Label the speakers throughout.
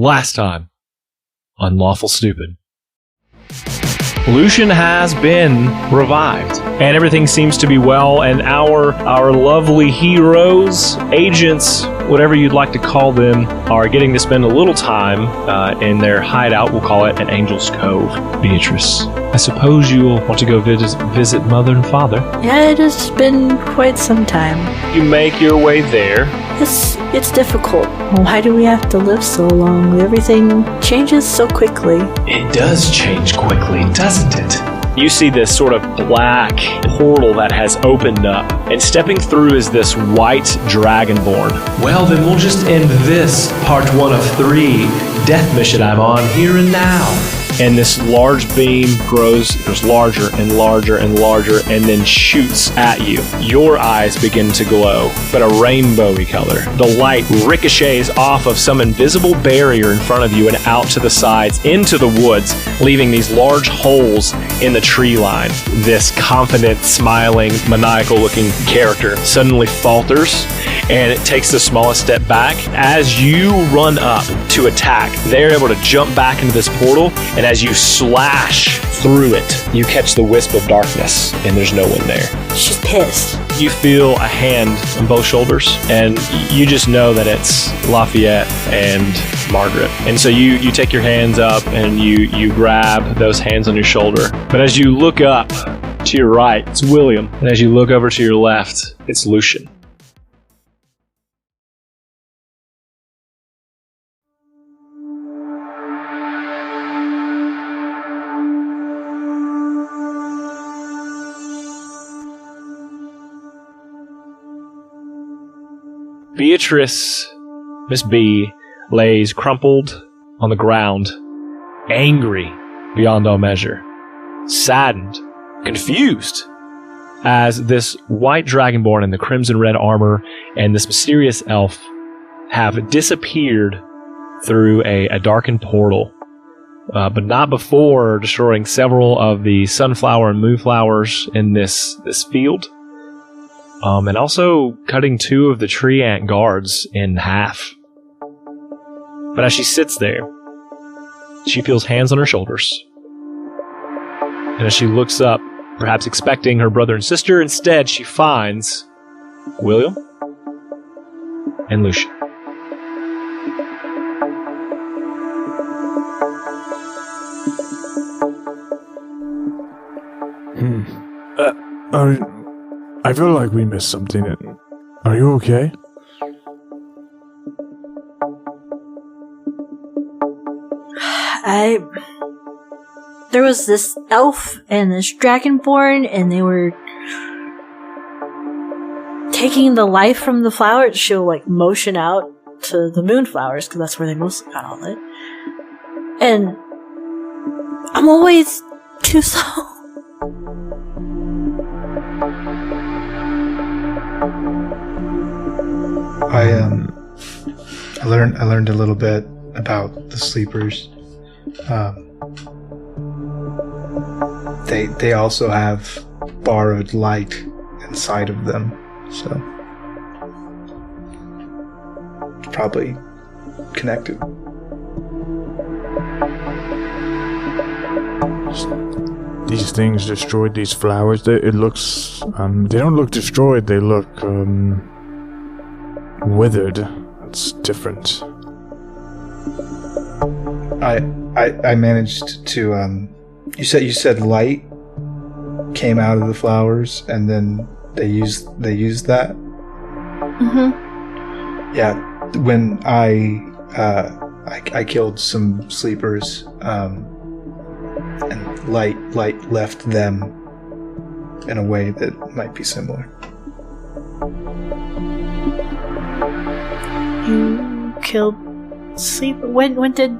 Speaker 1: Last time on Lawful Stupid. Lucian has been revived, and everything seems to be well, and our lovely heroes, agents, whatever you'd like to call them, are getting to spend a little time in their hideout. We'll call it an Angel's Cove. Beatrice, I suppose you'll want to go visit Mother and Father.
Speaker 2: Yeah, it has been quite some time.
Speaker 1: You make your way there.
Speaker 2: It's difficult. Why do we have to live so long? Everything changes so quickly.
Speaker 1: It does change quickly, doesn't it? You see this sort of black portal that has opened up, and stepping through is this white dragonborn. Well, then we'll just end this part 1 of 3 death mission I'm on here and now. And this large beam grows larger and larger and larger, and then shoots at you. Your eyes begin to glow, but a rainbowy color. The light ricochets off of some invisible barrier in front of you and out to the sides into the woods, leaving these large holes in the tree line. This confident, smiling, maniacal-looking character suddenly falters, and it takes the smallest step back. As you run up to attack, they're able to jump back into this portal, and as you slash through it, you catch the wisp of darkness, and there's no one there.
Speaker 2: She's pissed.
Speaker 1: You feel a hand on both shoulders, and you just know that it's Lafayette and Margaret. And so you take your hands up, and you grab those hands on your shoulder. But as you look up to your right, it's William. And as you look over to your left, it's Lucian. Beatrice, Miss B, lays crumpled on the ground, angry beyond all measure, saddened, confused, as this white dragonborn in the crimson red armor and this mysterious elf have disappeared through a darkened portal, but not before destroying several of the sunflower and moonflowers in this field. And also cutting 2 of the tree ant guards in half. But as she sits there, she feels hands on her shoulders. And as she looks up, perhaps expecting her brother and sister, instead she finds William and Lucian.
Speaker 3: I feel like we missed something. Are you okay?
Speaker 2: There was this elf and this dragonborn, and they were taking the life from the flowers. She'll motion out to the moonflowers, because that's where they mostly got all it. And I'm always too slow.
Speaker 4: I learned a little bit about the sleepers. They also have borrowed light inside of them, so it's probably connected.
Speaker 3: These things destroyed these flowers. It looks they don't look destroyed. They look withered. It's different.
Speaker 4: I managed to you said light came out of the flowers, and then they used that.
Speaker 2: Mm-hmm.
Speaker 4: Yeah, when I killed some sleepers, and light left them in a way that might be similar.
Speaker 2: You killed sleep. When did?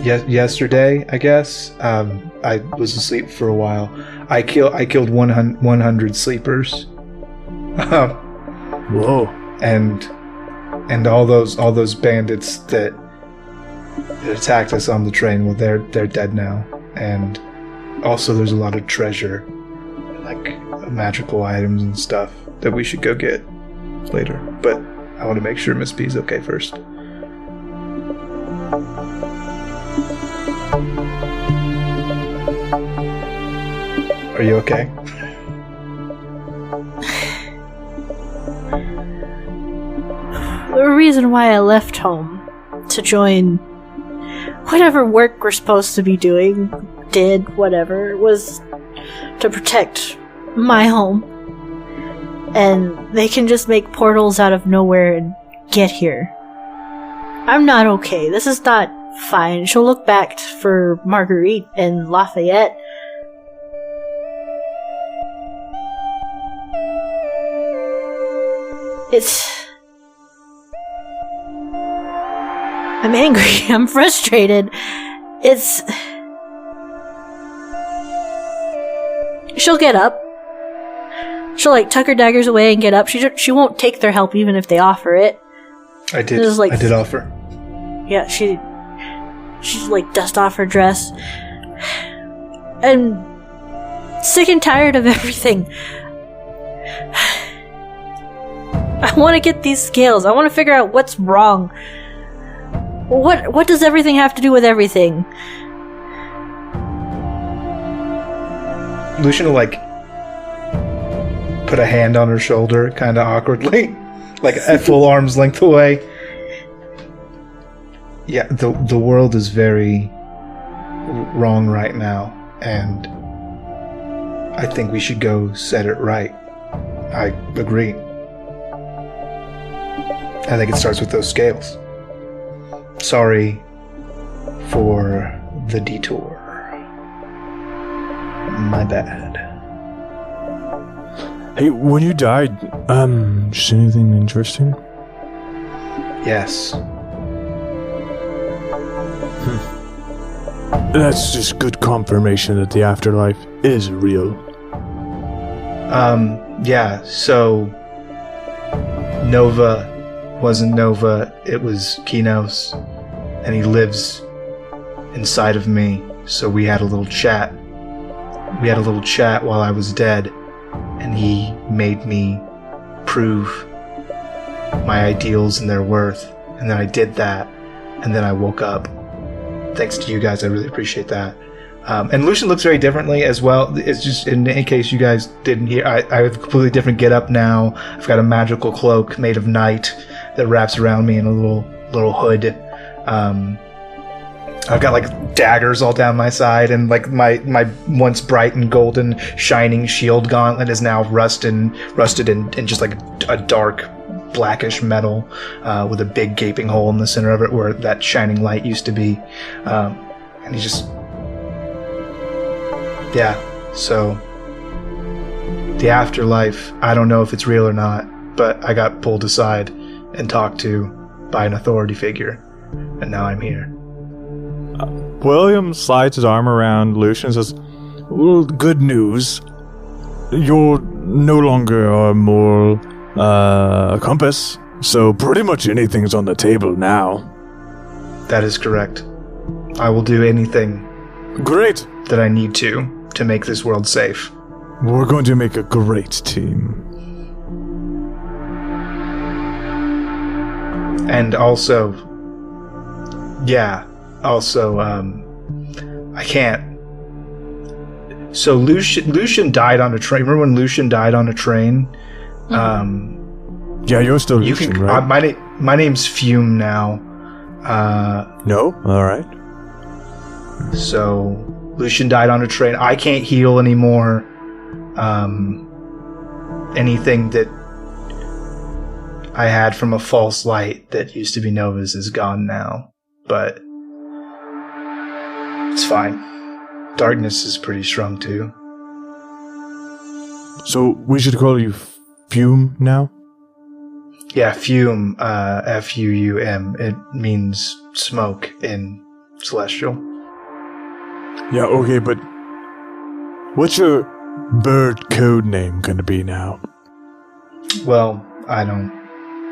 Speaker 4: Yesterday, I guess. I was asleep for a while. I killed 100 sleepers.
Speaker 3: Whoa!
Speaker 4: And all those bandits that attacked us on the train. Well, they're dead now. And also, there's a lot of treasure, like magical items and stuff that we should go get later. But I want to make sure Miss P's okay first. Are you okay?
Speaker 2: The reason why I left home to join whatever work we're supposed to be doing, whatever, was to protect my home. And they can just make portals out of nowhere and get here. I'm not okay. This is not fine. She'll look back for Marguerite and Lafayette. I'm angry. I'm frustrated. She'll get up. She'll like tuck her daggers away and get up. She won't take their help even if they offer it.
Speaker 4: I did offer.
Speaker 2: Yeah, she's like dust off her dress. And sick and tired of everything. I want to get these scales. I want to figure out what's wrong. What does everything have to do with everything?
Speaker 4: Lucian will like put a hand on her shoulder kind of awkwardly, like at full arm's length away. Yeah, the world is very wrong right now, and I think we should go set it right. I agree. I think it starts with those scales. Sorry for the detour. My bad.
Speaker 3: Hey, when you died, just anything interesting?
Speaker 4: Yes.
Speaker 3: That's just good confirmation that the afterlife is real.
Speaker 4: Yeah, so Nova wasn't Nova, it was Kinos, and he lives inside of me, so we had a little chat. We had a little chat while I was dead, and he made me prove my ideals and their worth, and then I did that, and then I woke up. Thanks to you guys, I really appreciate that. And Lucian looks very differently as well. It's just, in case you guys didn't hear, I have a completely different getup now. I've got a magical cloak made of night that wraps around me in a little hood. I've got like daggers all down my side, and like my once bright and golden shining shield gauntlet is now rusted in just like a dark blackish metal with a big gaping hole in the center of it where that shining light used to be. And he just... Yeah, so... The afterlife, I don't know if it's real or not, but I got pulled aside and talked to by an authority figure, and now I'm here.
Speaker 3: William slides his arm around Lucian and says, well, good news. You're no longer our moral compass, so pretty much anything's on the table now.
Speaker 4: That is correct. I will do anything
Speaker 3: great
Speaker 4: that I need to make this world safe.
Speaker 3: We're going to make a great team.
Speaker 4: And also, I can't. So Lucian died on a train. Remember when Lucian died on a train?
Speaker 3: Yeah, you're still Lucian, right?
Speaker 4: My name's Fume now.
Speaker 3: No? Alright.
Speaker 4: So, Lucian died on a train. I can't heal anymore. Anything that I had from a false light that used to be Nova's is gone now. But it's fine. Darkness is pretty strong too.
Speaker 3: So we should call you Fume now?
Speaker 4: Yeah, Fume, F-U-U-M. It means smoke in Celestial.
Speaker 3: Yeah, okay, but what's your bird code name gonna be now?
Speaker 4: Well, I don't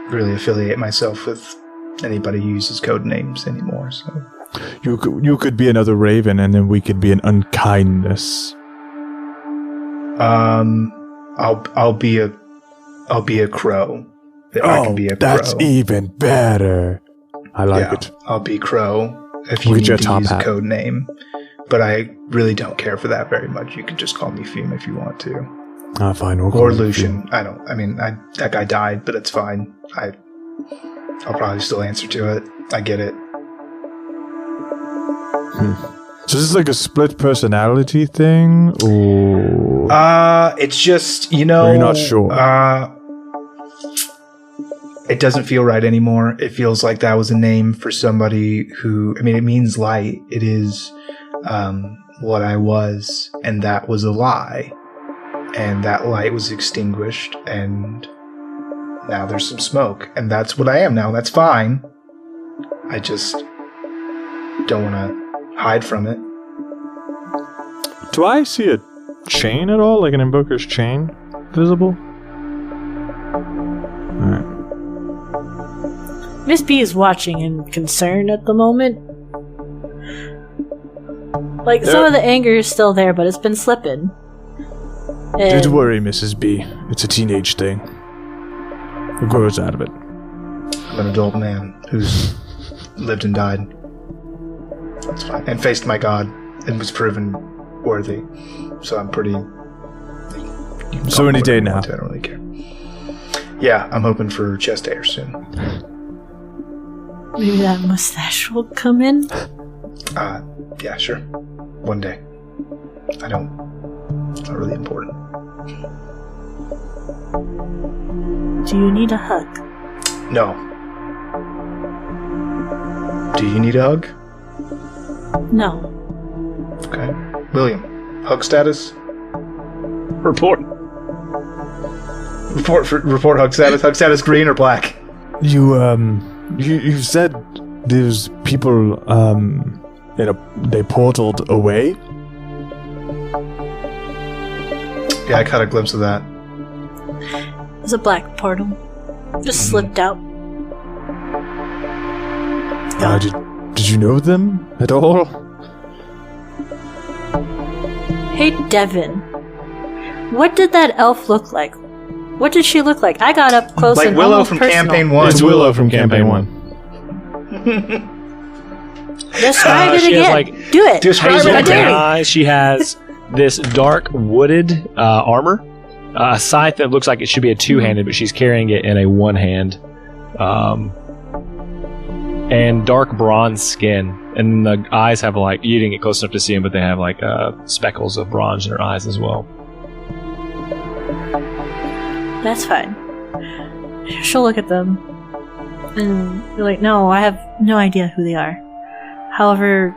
Speaker 4: really affiliate myself with anybody who uses code names anymore, so...
Speaker 3: You could be another raven, and then we could be an unkindness.
Speaker 4: I'll be a crow. I can be a crow.
Speaker 3: That's even better. I like it.
Speaker 4: I'll be Crow if you
Speaker 3: We'll
Speaker 4: need
Speaker 3: get
Speaker 4: to
Speaker 3: your top
Speaker 4: use
Speaker 3: hat.
Speaker 4: a code name. But I really don't care for that very much. You can just call me Fume if you want to.
Speaker 3: Fine. We'll
Speaker 4: Or
Speaker 3: call you
Speaker 4: Lucian. That guy died, but it's fine. I'll probably still answer to it. I get it.
Speaker 3: So this is like a split personality thing, or
Speaker 4: It's just, you know...
Speaker 3: Or you're not sure?
Speaker 4: It doesn't feel right anymore. It feels like that was a name for somebody who... I mean, it means light. It is what I was, and that was a lie. And that light was extinguished, and now there's some smoke. And that's what I am now. That's fine. I just don't want to hide from it.
Speaker 3: do I see a chain at all, like an invoker's chain, visible? All right.
Speaker 2: Miss B is watching in concern at the moment. Like, some of the anger is still there, but it's been slipping. And
Speaker 3: Don't worry, Mrs. B. It's a teenage thing. It grows out of it.
Speaker 4: I'm an adult man who's lived and died. That's fine. And faced my god and was proven worthy. So I'm pretty...
Speaker 3: So any day now.
Speaker 4: I don't really care. Yeah, I'm hoping for chest hair soon.
Speaker 2: maybe that mustache will come in.
Speaker 4: Yeah, sure. One day. It's not really important.
Speaker 2: Do you need a hug?
Speaker 4: No. Do you need a hug?
Speaker 2: No.
Speaker 4: Okay. William, hug status?
Speaker 1: Report.
Speaker 4: Report hug status. Hug status green or black?
Speaker 3: You said there's people, they portaled away?
Speaker 4: Yeah, I caught a glimpse of that.
Speaker 2: It was a black portal. Just slipped out.
Speaker 3: Did you know them at all?
Speaker 2: Hey, Devin. What did that elf look like? What did she look like? I got up close
Speaker 4: Like
Speaker 2: and
Speaker 4: Willow
Speaker 2: almost
Speaker 4: from
Speaker 2: personal.
Speaker 4: Campaign 1.
Speaker 3: It's Willow from Campaign 1.
Speaker 2: Describe it
Speaker 1: She has,
Speaker 2: again.
Speaker 1: like,
Speaker 2: Do it.
Speaker 4: Describe
Speaker 1: Hazel
Speaker 4: it
Speaker 2: I
Speaker 1: green
Speaker 2: dare
Speaker 4: again.
Speaker 2: you.
Speaker 1: eyes. She has this dark wooded armor, a scythe that looks like it should be a two-handed, but she's carrying it in a one hand, and dark bronze skin. And the eyes have like, you didn't get close enough to see them, but they have like speckles of bronze in her eyes as well.
Speaker 2: That's fine. She'll look at them. And you're like, no, I have no idea who they are. However,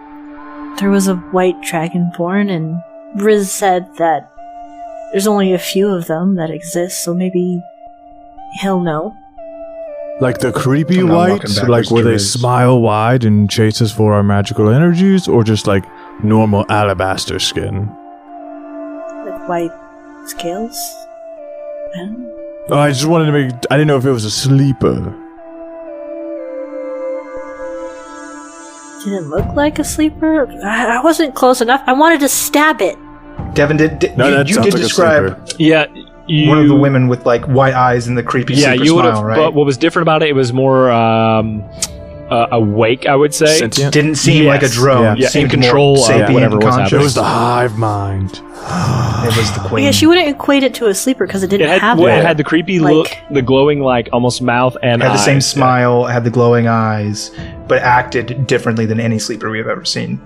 Speaker 2: there was a white dragonborn, and Riz said that there's only a few of them that exist, so maybe he'll know.
Speaker 3: Like the creepy
Speaker 4: I'm not walking
Speaker 3: whites?
Speaker 4: backwards
Speaker 3: Like where
Speaker 4: to
Speaker 3: they
Speaker 4: Riz.
Speaker 3: smile wide and chase us for our magical energies? Or just like normal alabaster skin?
Speaker 2: With white scales. I don't know.
Speaker 3: Oh, I just wanted to make... I didn't know if it was a sleeper.
Speaker 2: Didn't look like a sleeper. I wasn't close enough. I wanted to stab it.
Speaker 4: Devin,
Speaker 3: No, that
Speaker 4: you
Speaker 3: sounds
Speaker 4: did
Speaker 3: like a
Speaker 4: describe
Speaker 3: sleeper.
Speaker 1: Yeah,
Speaker 4: one of the women with like white eyes and the creepy
Speaker 1: Yeah,
Speaker 4: super
Speaker 1: you would
Speaker 4: smile,
Speaker 1: have.
Speaker 4: right?
Speaker 1: But what was different about it? It was more awake, I would say.
Speaker 3: Sentient?
Speaker 4: Didn't seem like a
Speaker 1: Yes.
Speaker 4: drone.
Speaker 3: Yeah,
Speaker 1: in
Speaker 4: Seemed
Speaker 1: control
Speaker 4: more
Speaker 1: of
Speaker 4: sapient
Speaker 1: whatever was
Speaker 4: conscious.
Speaker 1: happening.
Speaker 3: It was the hive mind.
Speaker 4: It was the queen.
Speaker 2: Yeah, she wouldn't equate it to a sleeper because it didn't have
Speaker 1: It
Speaker 2: that.
Speaker 1: had the creepy
Speaker 2: like-
Speaker 1: look, the glowing, like almost mouth and
Speaker 4: had the same
Speaker 1: eyes.
Speaker 4: smile, had the glowing eyes, but acted differently than any sleeper we have ever seen.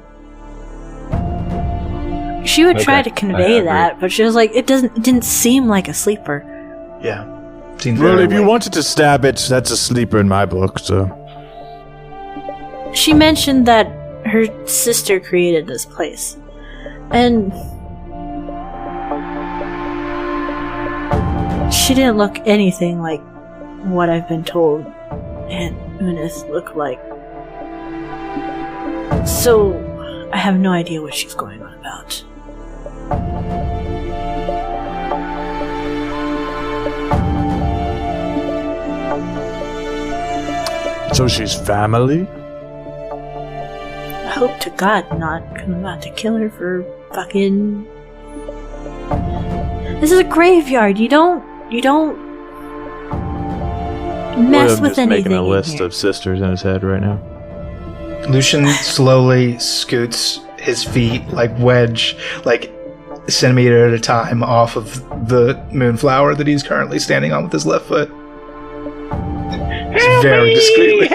Speaker 2: She would try
Speaker 1: Okay.
Speaker 2: to convey
Speaker 1: I agree.
Speaker 2: that, but she was like, it didn't seem like a sleeper.
Speaker 4: Yeah. Seemed
Speaker 3: Well,
Speaker 4: very
Speaker 3: if you
Speaker 4: awake.
Speaker 3: wanted to stab it, that's a sleeper in my book, so...
Speaker 2: She mentioned that her sister created this place. And she didn't look anything like what I've been told Aunt Unith looked like. So I have no idea what she's going on about.
Speaker 3: So she's family?
Speaker 2: I hope to God not, 'cause I'm about to kill her for fucking... This is a graveyard, you don't... mess
Speaker 3: I'm
Speaker 2: with
Speaker 3: just
Speaker 2: anything.
Speaker 3: making a
Speaker 2: in
Speaker 3: list
Speaker 2: here.
Speaker 3: of sisters in his head right now.
Speaker 4: Lucian slowly scoots his feet, like wedge, like centimeter at a time off of the moonflower that he's currently standing on with his left foot. It's very discreetly.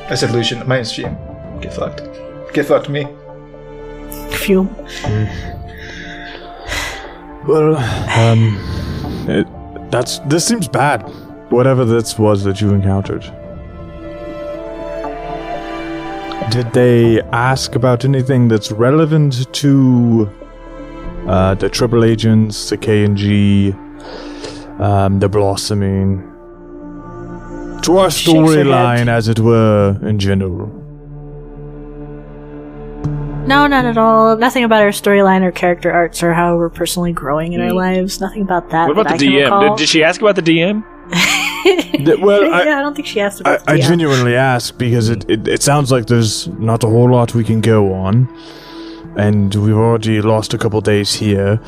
Speaker 4: I said, Lucian, my stream. Get fucked. Get fucked me.
Speaker 2: Phew.
Speaker 3: Well, this seems bad. Whatever this was that you encountered. Did they ask about anything that's relevant to the triple agents, the K&G, the blossoming, to our storyline, as it were, in general?
Speaker 2: No, not at all. Nothing about our storyline or character arcs or how we're personally growing in our lives. Nothing about that.
Speaker 1: What about
Speaker 2: that
Speaker 1: the
Speaker 2: I can recall.
Speaker 1: DM? Did she ask about the DM?
Speaker 3: Well,
Speaker 2: I don't think she asked about the
Speaker 3: I
Speaker 2: DM.
Speaker 3: genuinely ask because it sounds like there's not a whole lot we can go on, and we've already lost a couple days here.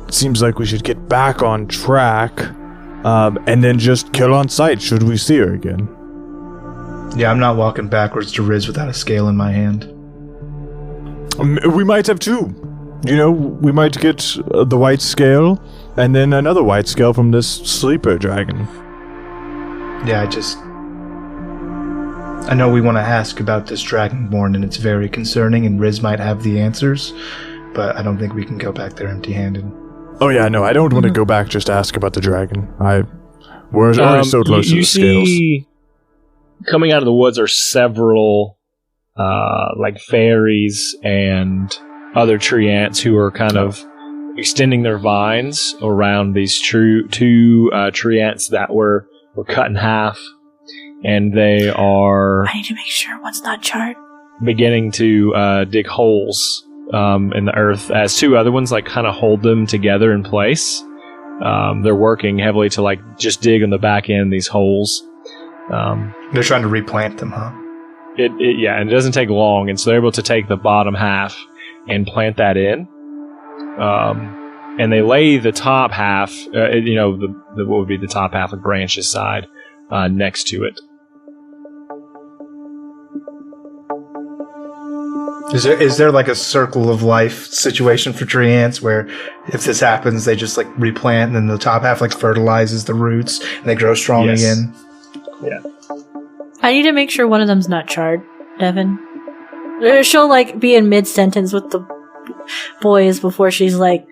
Speaker 3: It seems like we should get back on track, and then just kill on sight should we see her again.
Speaker 4: Yeah, I'm not walking backwards to Riz without a scale in my hand.
Speaker 3: We might have two. You know, we might get the white scale, and then another white scale from this sleeper dragon.
Speaker 4: Yeah, I know we want to ask about this Dragonborn, and it's very concerning, and Riz might have the answers, but I don't think we can go back there empty-handed.
Speaker 3: Oh yeah, no, I don't want to go back just to ask about the dragon. We're already so close to the scales.
Speaker 1: Coming out of the woods are several, like fairies and other tree ants who are kind of extending their vines around these two tree ants that were cut in half, and they are...
Speaker 2: I need to make sure one's not charred.
Speaker 1: ...beginning to dig holes in the earth as two other ones like kind of hold them together in place. They're working heavily to like just dig on the back end these holes.
Speaker 4: They're trying to replant them, huh?
Speaker 1: Yeah, and it doesn't take long, and so they're able to take the bottom half and plant that in. And they lay the top half, what would be the top half of branches side, next to it.
Speaker 4: Is there like a circle of life situation for tree ants where if this happens, they just like replant and then the top half like fertilizes the roots and they grow strong again?
Speaker 1: Yeah.
Speaker 2: I need to make sure one of them's not charred, Devin. She'll like be in mid-sentence with the boys before she's like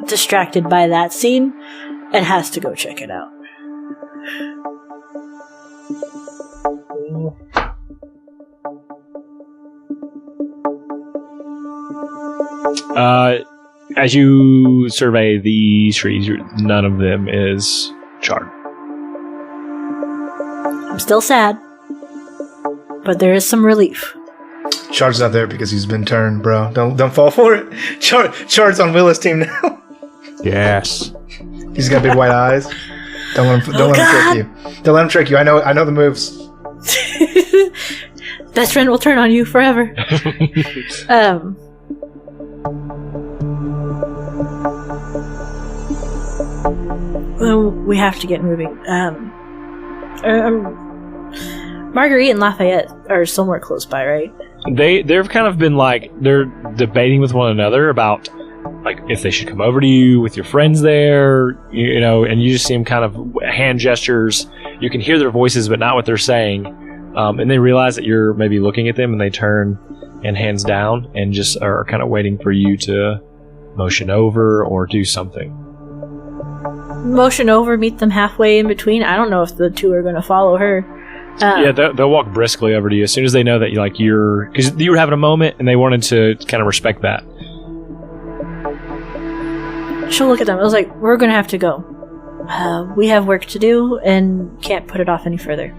Speaker 2: distracted by that scene and has to go check it out.
Speaker 1: As you survey these trees, none of them is charred.
Speaker 2: I'm still sad, but there is some relief.
Speaker 4: Chard's not there because he's been turned, bro. Don't fall for it. Chard's on Willa's team now.
Speaker 3: Yes.
Speaker 4: He's got big white eyes. Don't let him trick you. Don't let him trick you. I know the moves.
Speaker 2: Best friend will turn on you forever. Well, we have to get moving. Marguerite and Lafayette are somewhere close by, right?
Speaker 1: They've kind of been like, they're debating with one another about like if they should come over to you with your friends there, and you just see them kind of hand gestures. You can hear their voices, but not what they're saying. And they realize that you're maybe looking at them, and they turn and hands down and just are kind of waiting for you to motion over or do something.
Speaker 2: Motion over, meet them halfway in between. I don't know if the two are going to follow her.
Speaker 1: Yeah, they'll walk briskly over to you as soon as they know that you're because you were having a moment and they wanted to kind of respect that.
Speaker 2: She'll look at them. I was like, we're going to have to go. We have work to do and can't put it off any further.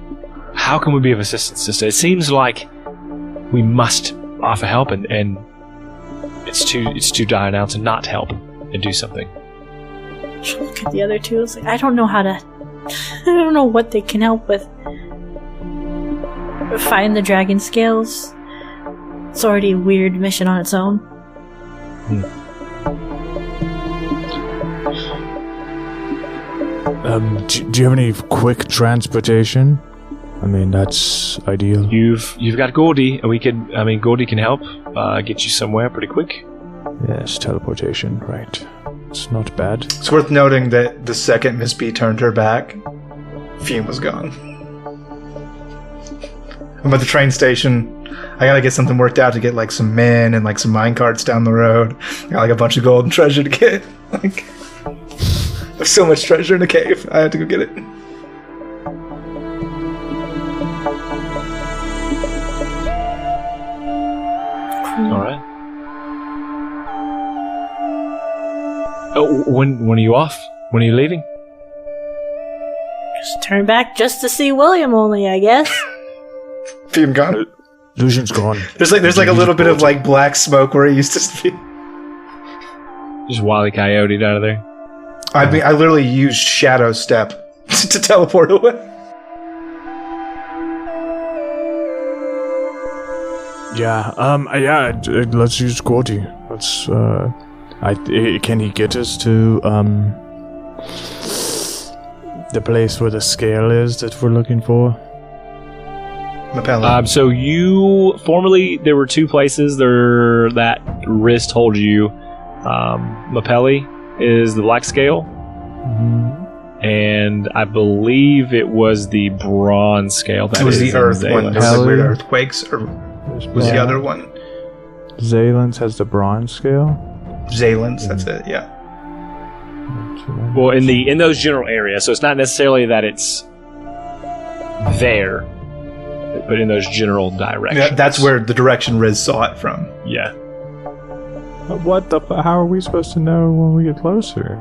Speaker 1: How can we be of assistance, sister? It seems like we must offer help, and it's too dire now to not help and do something.
Speaker 2: She'll look at the other two. I was like, I don't know what they can help with. Find the dragon scales. It's already a weird mission on its own.
Speaker 3: Do you have any quick transportation? I mean, that's ideal.
Speaker 1: You've got Gordy, and Gordy can help get you somewhere pretty quick.
Speaker 3: Yes, teleportation, right. It's not bad.
Speaker 4: It's worth noting that the second Miss B turned her back, Fume was gone. I'm at the train station. I gotta get something worked out to get like some men and like some mine carts down the road. I got like a bunch of gold and treasure to get. Like, there's so much treasure in the cave. I had to go get it.
Speaker 1: All right. Oh, when are you off? When are you leaving?
Speaker 2: Just turn back just to see William only, I guess.
Speaker 4: Fume gone.
Speaker 3: Lucian's gone.
Speaker 4: There's like a little bit of like black smoke where it used to be.
Speaker 1: Just Wile E. Coyote out of there.
Speaker 4: I mean, I literally used Shadow Step to teleport away.
Speaker 3: Let's use Gordy. Let's, can he get us to, the place where the scale is that we're looking for?
Speaker 4: Mapelli.
Speaker 1: So formerly, there were two places there that Riz told you. Mapelli is the black scale.
Speaker 3: Mm-hmm.
Speaker 1: And I believe it was the bronze scale. That
Speaker 4: it was
Speaker 1: is
Speaker 4: the earth one. There was like weird earthquakes. Or was the other one?
Speaker 3: Zalen's has the bronze scale.
Speaker 4: Zalen's, that's it. Yeah.
Speaker 1: Well, in those general areas, so it's not necessarily that it's there, but in those general directions.
Speaker 4: Yeah, that's where the direction Riz saw it from.
Speaker 1: Yeah.
Speaker 3: What the? How are we supposed to know when we get closer?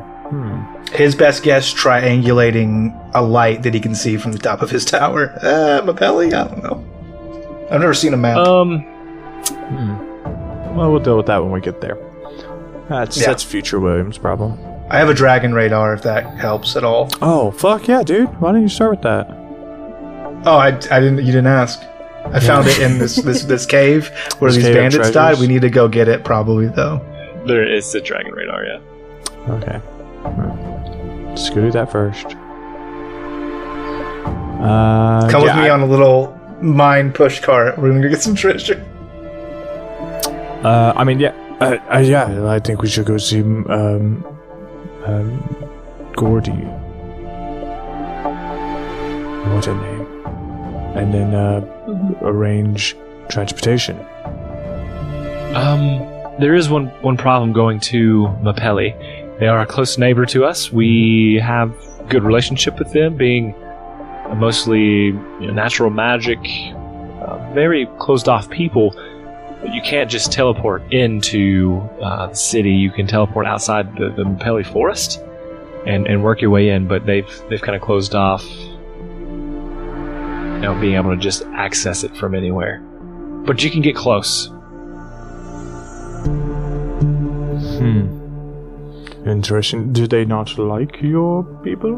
Speaker 4: His best guess, triangulating a light that he can see from the top of his tower. Mapelli? I don't know. I've never seen a map.
Speaker 3: Well, we'll deal with that when we get there. That's future William's problem.
Speaker 4: I have a dragon radar, if that helps at all.
Speaker 3: Oh, fuck yeah, dude. Why didn't you start with that?
Speaker 4: Oh, I didn't. You didn't ask. I found it in this cave where these bandits died. We need to go get it, probably though.
Speaker 1: There is a dragon radar, yeah.
Speaker 3: Okay. Let's go do that first.
Speaker 4: Come with me on a little mine push cart. We're gonna go get some treasure.
Speaker 3: I think we should go see Gordy. What a name. And then arrange transportation.
Speaker 1: There is one problem going to Mapelli. They are a close neighbor to us. We have good relationship with them, being mostly natural magic, very closed off people. But you can't just teleport into the city. You can teleport outside the Mapelli forest and work your way in. But they've kind of closed off, being able to just access it from anywhere. But you can get close.
Speaker 3: Interesting. Do they not like your people?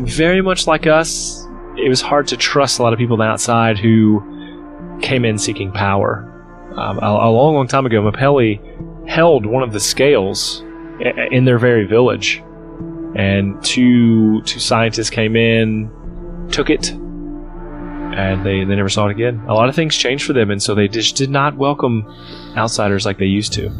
Speaker 1: Very much like us. It was hard to trust a lot of people on the outside who came in seeking power. A long time ago, Mapelli held one of the scales in their very village. And two scientists came in, took it, and they never saw it again. A lot of things changed for them, and so they just did not welcome outsiders like they used to.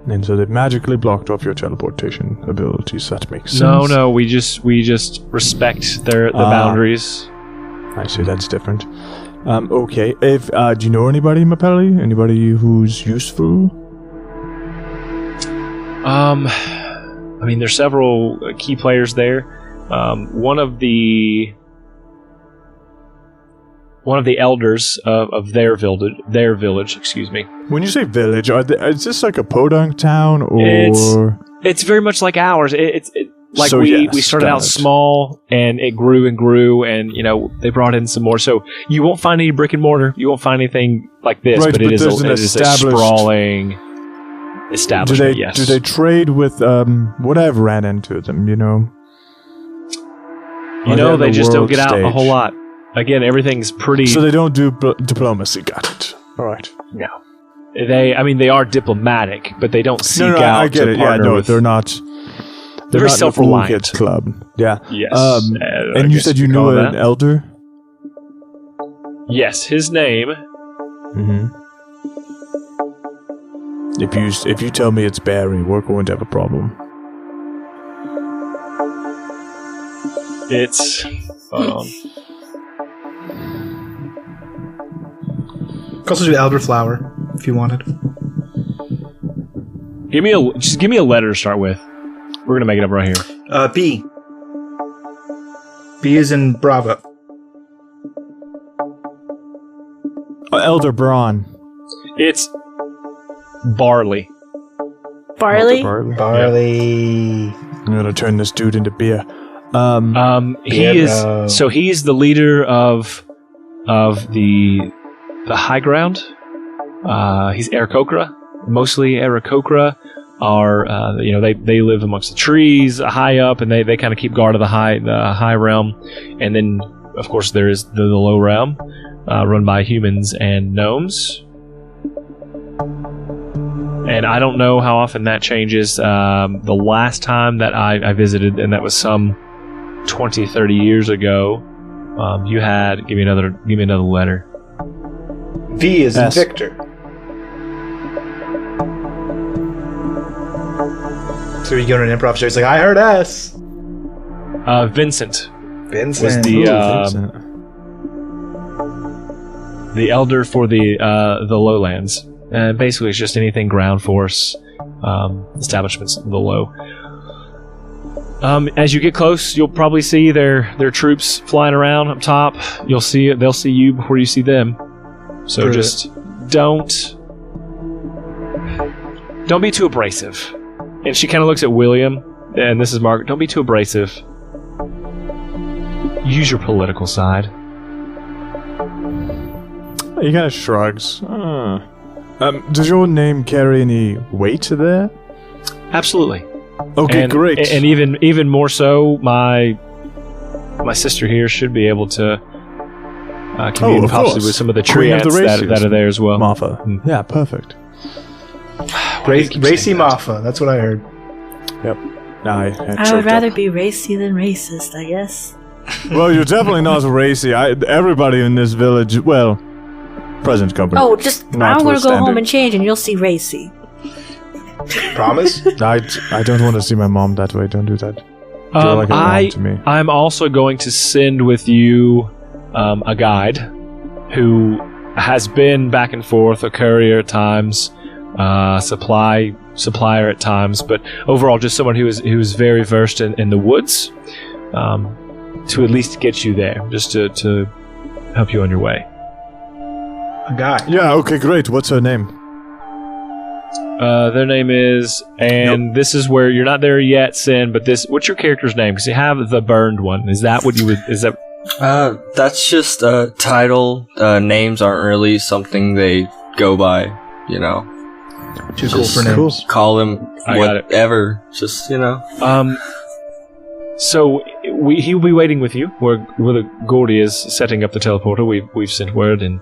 Speaker 3: And so they magically blocked off your teleportation abilities. That makes sense.
Speaker 1: No, we just respect the boundaries.
Speaker 3: I see, that's different. Okay, if do you know anybody, Mapelli? Anybody who's useful?
Speaker 1: There's several key players there. One of the elders of their village, excuse me.
Speaker 3: When you say village, is this like a podunk town, or
Speaker 1: it's very much like ours. We started out small, and it grew and grew, and they brought in some more. So you won't find any brick and mortar. You won't find anything like this,
Speaker 3: right,
Speaker 1: but it is a sprawling establishment. Yes.
Speaker 3: Do they trade with what I've ran into them?
Speaker 1: They just don't get out a whole lot. Again, everything's pretty.
Speaker 3: So they don't do diplomacy. Got it. All right.
Speaker 1: No. They are diplomatic, but they don't seek out
Speaker 3: I get
Speaker 1: to
Speaker 3: it. Yeah,
Speaker 1: partner
Speaker 3: no,
Speaker 1: with-
Speaker 3: they're not.
Speaker 1: They're very
Speaker 3: not an
Speaker 1: self-reliant.
Speaker 3: all kids club. Yeah.
Speaker 1: Yes.
Speaker 3: And you said you knew an elder?
Speaker 1: Yes, his name.
Speaker 3: Mm-hmm. If you tell me it's Barry, we're going to have a problem.
Speaker 1: It's. Hold on.
Speaker 4: Could also do elderflower if you wanted.
Speaker 1: Give me a letter to start with. We're gonna make it up right here.
Speaker 4: B. B is in Bravo.
Speaker 3: Elder Braun.
Speaker 1: It's Barley.
Speaker 2: Barley?
Speaker 4: Barley.
Speaker 3: I'm going to turn this dude into beer.
Speaker 1: He's the leader of the high ground. He's Aarakocra. Mostly Aarakocra are they live amongst the trees high up, and they kind of keep guard of the high realm. And then of course there is the low realm, run by humans and gnomes. And I don't know how often that changes. The last time that I visited, and that was some 20, 30 years ago, you had give me another letter.
Speaker 4: V is in Victor. So you go to an improv show, it's like, I heard S.
Speaker 1: Vincent was
Speaker 4: Vincent.
Speaker 1: the elder for the lowlands. Basically, it's just anything ground force establishments below. As you get close, you'll probably see their troops flying around up top. They'll see you before you see them. So
Speaker 4: Brilliant.
Speaker 1: just don't be too abrasive. And she kind of looks at William, and this is Margaret. Don't be too abrasive. Use your political side.
Speaker 3: He kind of shrugs. Does your name carry any weight there?
Speaker 1: Absolutely.
Speaker 3: Okay, great.
Speaker 1: And even more so, my sister here should be able to communicate possibly with some of the treants that are there as well.
Speaker 3: Marfa. Yeah, perfect.
Speaker 4: Racy Maffa, that's what I heard.
Speaker 3: Yep.
Speaker 2: I would rather be racy than racist, I guess.
Speaker 3: Well, you're definitely not racy. Everybody in this village, well, present company.
Speaker 2: Oh, just I'm going to go home and change, and you'll see racy.
Speaker 4: Promise?
Speaker 3: I don't want to see my mom that way. Don't do that. Feel like it wrong to me.
Speaker 1: I'm also going to send with you a guide who has been back and forth, a courier at times, supplier at times, but overall just someone who is very versed in the woods, to at least get you there, just to help you on your way.
Speaker 4: A guy.
Speaker 3: Yeah, okay, great. What's her name?
Speaker 1: Their name is, and this is where you're not there yet, Sin, but what's your character's name? Because you have the burned one. Is that what you would, is that?
Speaker 5: That's just a title. Names aren't really something they go by, you know.
Speaker 4: Too cool for names.
Speaker 5: Call him
Speaker 1: I got it.
Speaker 5: whatever. Just, you know.
Speaker 1: So he'll be waiting with you where the Gordy is setting up the teleporter. We've sent word, and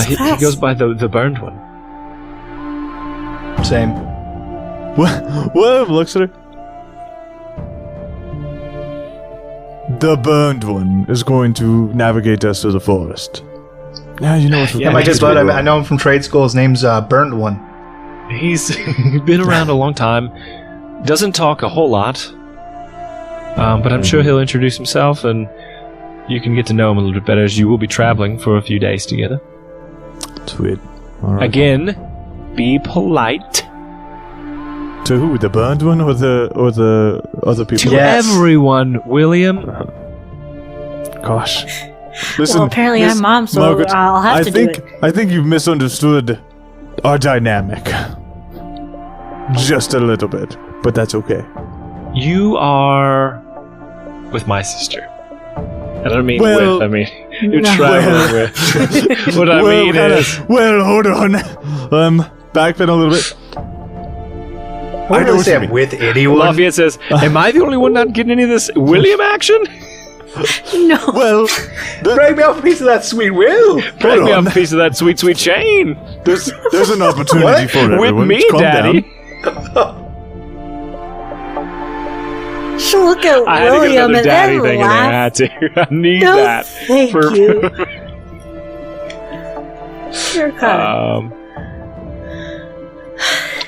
Speaker 1: he goes by the burned one.
Speaker 4: Same.
Speaker 3: Well, looks at her. The burned one is going to navigate us to the forest. Now you know what.
Speaker 4: Yeah, my kid's blood. I know him from trade school. His name's Burned One.
Speaker 1: He's been around a long time. Doesn't talk a whole lot, but I'm sure he'll introduce himself, and you can get to know him a little bit better, as you will be traveling for a few days together.
Speaker 3: Sweet. All right.
Speaker 1: Again, be polite
Speaker 3: To who? The burned one or the other people?
Speaker 1: to everyone, William.
Speaker 3: Gosh. Listen,
Speaker 2: Well, apparently I'm mom, so
Speaker 3: Margaret,
Speaker 2: I'll have to do it.
Speaker 3: I think you've misunderstood our dynamic. Just a little bit, but that's okay.
Speaker 1: You are with my sister. I don't mean
Speaker 3: Well,
Speaker 1: with, I mean you're
Speaker 2: No.
Speaker 1: traveling with. What I mean is,
Speaker 3: hold on. Backpedal a little bit.
Speaker 4: I don't really say I'm with anyone.
Speaker 1: Lafayette says, am I the only one not getting any of this William action?
Speaker 2: No.
Speaker 3: Well,
Speaker 4: Break me off a piece of that sweet will.
Speaker 1: Break me off a piece of that sweet, sweet chain.
Speaker 3: There's an opportunity for everyone.
Speaker 1: With me,
Speaker 3: Calm
Speaker 1: Daddy.
Speaker 3: down.
Speaker 2: She'll look at
Speaker 1: I had to get
Speaker 2: William
Speaker 1: another
Speaker 2: and
Speaker 1: daddy
Speaker 2: then
Speaker 1: thing in there. I
Speaker 2: laugh.
Speaker 1: had to. I need
Speaker 2: No,
Speaker 1: that.
Speaker 2: thank you. You're kind.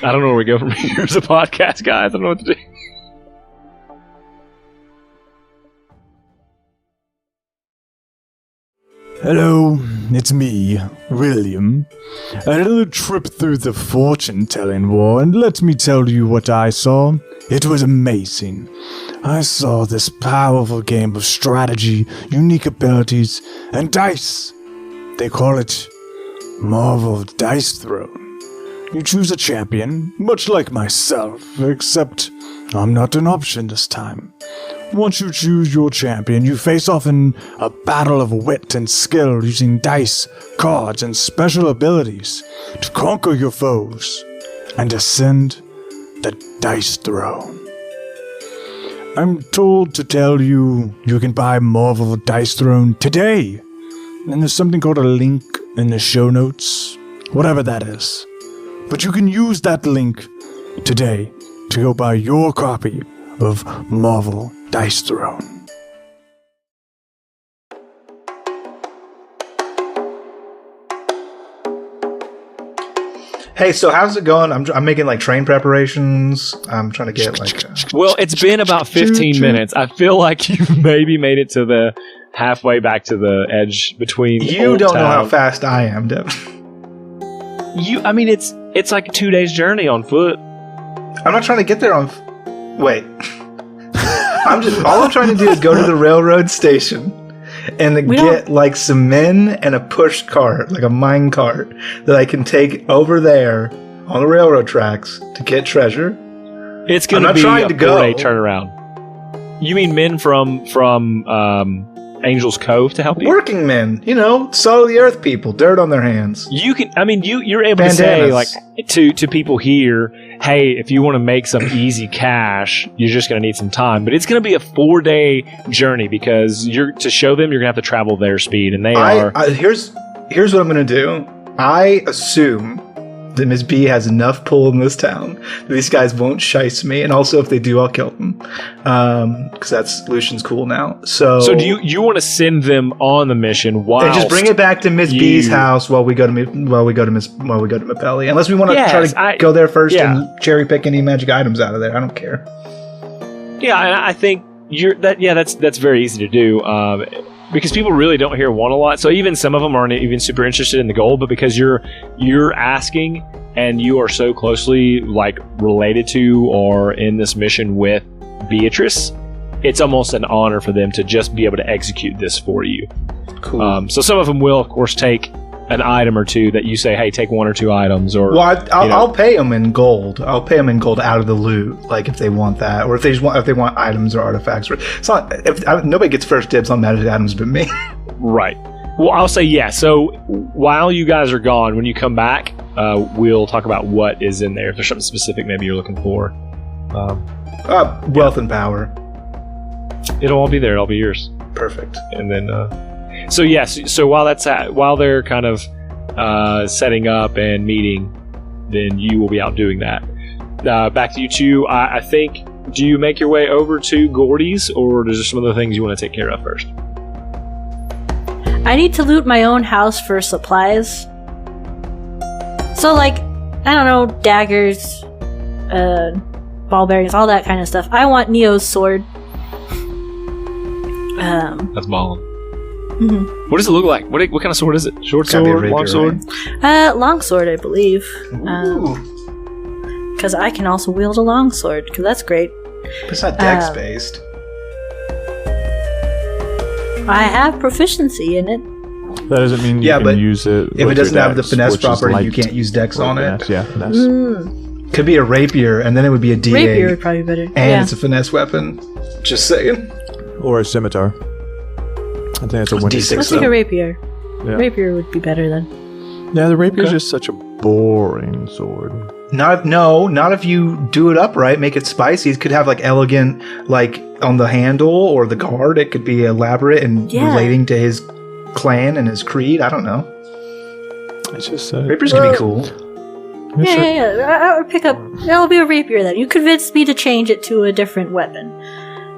Speaker 1: I don't know where we go from here as a podcast, guys. I don't know what to do.
Speaker 3: Hello, it's me, William. I had a trip through the fortune-telling war, and let me tell you what I saw. It was amazing. I saw this powerful game of strategy, unique abilities, and dice. They call it Marvel Dice Throne. You choose a champion, much like myself, except I'm not an option this time. Once you choose your champion, you face off in a battle of wit and skill using dice, cards, and special abilities to conquer your foes and ascend the dice throne. I'm told to tell you you can buy Marvel Dice Throne today, and there's something called a link in the show notes, whatever that is. But you can use that link today to go buy your copy of Marvel Dice Throne.
Speaker 4: Hey, so how's it going? I'm making like train preparations. I'm trying to get like.
Speaker 1: Well, it's been about 15 minutes. I feel like you've maybe made it to the halfway back to the edge between.
Speaker 4: You
Speaker 1: Old
Speaker 4: don't know how
Speaker 1: Town.
Speaker 4: fast I am, Devin.
Speaker 1: I mean, it's like a 2 days journey on foot.
Speaker 4: I'm not trying to get there on. Wait. All I'm trying to do is go to the railroad station and then get like some men and a push cart, like a mine cart, that I can take over there on the railroad tracks to get treasure.
Speaker 1: It's going to be a
Speaker 4: trying to go.
Speaker 1: 4-day turnaround. You mean men from Angel's Cove to help you?
Speaker 4: Working men, salt of the earth people, dirt on their hands.
Speaker 1: You can. I mean, you're able to say like to people here, hey, if you want to make some easy cash, you're just going to need some time. But it's going to be a 4-day journey because to show them you're going to have to travel their speed, and they are.
Speaker 4: Here's what I'm going to do. I assume that Ms. B has enough pull in this town that these guys won't shice me, and also if they do, I'll kill them, because that's Lucian's cool now. So
Speaker 1: do you want to send them on the mission while
Speaker 4: and just bring it back to Ms. B's house while we go to Mapelli, unless we want to try to go there first and cherry pick any magic items out of there. I don't care. Yeah,
Speaker 1: and I think that's very easy to do. Because people really don't hear one a lot, so even some of them aren't even super interested in the gold. But because you're asking, and you are so closely like related to or in this mission with Beatrice, it's almost an honor for them to just be able to execute this for you.
Speaker 4: Cool.
Speaker 1: So some of them will, of course, take an item or two that you say, hey, take 1 or 2 items. Or
Speaker 4: I'll pay them in gold. I'll pay them in gold out of the loot, like if they want that, or if they want items or artifacts. It's not nobody gets first dibs on magic items but me.
Speaker 1: Right. Well, I'll say So while you guys are gone, when you come back, we'll talk about what is in there. If there's something specific, maybe you're looking for.
Speaker 4: Wealth and power.
Speaker 1: It'll all be there. It'll be yours.
Speaker 4: Perfect.
Speaker 1: And then. So while they're kind of setting up and meeting, then you will be out doing that. Back to you two. I think, do you make your way over to Gordy's, or is there some other things you want to take care of first?
Speaker 2: I need to loot my own house for supplies. So, like, I don't know, daggers, ball bearings, all that kind of stuff. I want Neo's sword.
Speaker 1: That's ballin'.
Speaker 2: Mm-hmm.
Speaker 1: What does it look like? What kind of sword is it? Short sword, long sword?
Speaker 2: Long sword, I believe. Because I can also wield a long sword, because that's great.
Speaker 4: But it's not dex based.
Speaker 2: I have proficiency in it.
Speaker 3: That doesn't mean you can use it.
Speaker 4: If it doesn't have the finesse property, you can't use dex on it.
Speaker 3: Yeah, finesse.
Speaker 4: Could be a rapier, and then it would be a D8.
Speaker 2: Rapier would probably be better.
Speaker 4: And it's a finesse weapon. Just saying.
Speaker 3: Or a scimitar. I think it's a 1d6.
Speaker 2: Let's take a rapier.
Speaker 3: Yeah.
Speaker 2: Rapier would be better then.
Speaker 3: Yeah, the rapier is just such a boring sword.
Speaker 4: Not if you do it upright, make it spicy. It could have like elegant, like on the handle or the guard. It could be elaborate and relating to his clan and his creed. I don't know.
Speaker 3: It's just
Speaker 4: Rapiers can be cool.
Speaker 2: Yeah. I would pick up. That'll be a rapier then. You convinced me to change it to a different weapon.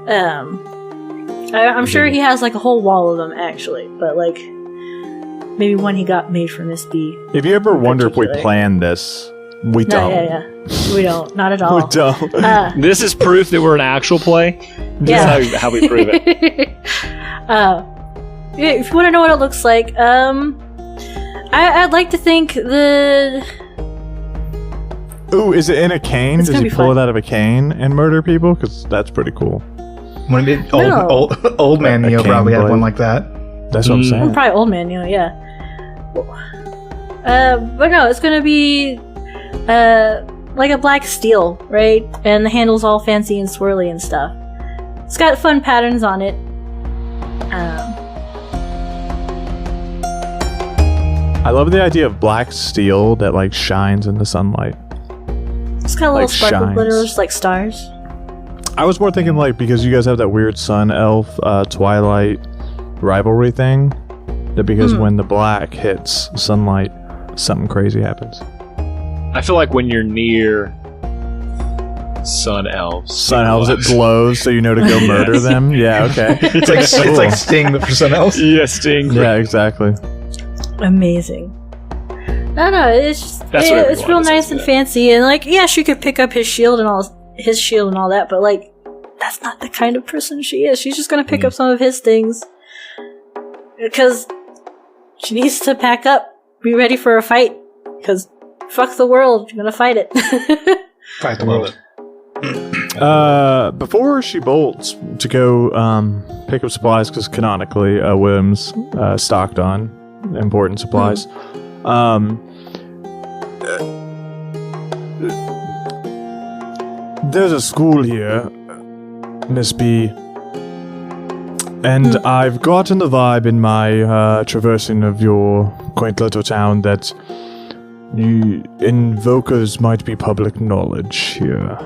Speaker 2: I'm sure he has like a whole wall of them actually, but like maybe one he got made from this bee.
Speaker 3: If you ever wonder if we planned this, we don't.
Speaker 2: Yeah. We don't. Not at all.
Speaker 3: We don't.
Speaker 1: This is proof that we're an actual play.
Speaker 2: Yeah.
Speaker 1: This is how we prove it.
Speaker 2: If you want to know what it looks like, I'd like to think the.
Speaker 3: Ooh, is it in a cane? Does he pull it out of a cane and murder people? Because that's pretty cool.
Speaker 4: Wouldn't it be old man Neo probably had one like that.
Speaker 3: That's what I'm saying.
Speaker 2: Probably old man Neo, yeah. But no, it's gonna be like a black steel, right? And the handle's all fancy and swirly and stuff. It's got fun patterns on it.
Speaker 3: I love the idea of black steel that like shines in the sunlight.
Speaker 2: It's got little
Speaker 3: like
Speaker 2: sparkle
Speaker 3: shines.
Speaker 2: glitters like stars.
Speaker 3: I was more thinking like because you guys have that weird sun elf twilight rivalry thing, that because when the black hits sunlight, something crazy happens.
Speaker 1: I feel like when you're near sun elves,
Speaker 3: it glows, so you know to go murder them. Yeah, okay.
Speaker 4: It's like Sting, but for someone else.
Speaker 1: Yeah, Sting.
Speaker 3: Yeah, exactly.
Speaker 2: Amazing. No, it's just it's real nice and fancy, and like she could pick up his shield and all that, but like that's not the kind of person she is. She's just gonna pick up some of his things because she needs to pack up, be ready for a fight. Because fuck the world, you're gonna fight it.
Speaker 4: Fight the world.
Speaker 3: Before she bolts to go pick up supplies, because canonically William's stocked on important supplies. There's a school here, Miss B, and I've gotten the vibe in my traversing of your quaint little town that invokers might be public knowledge here.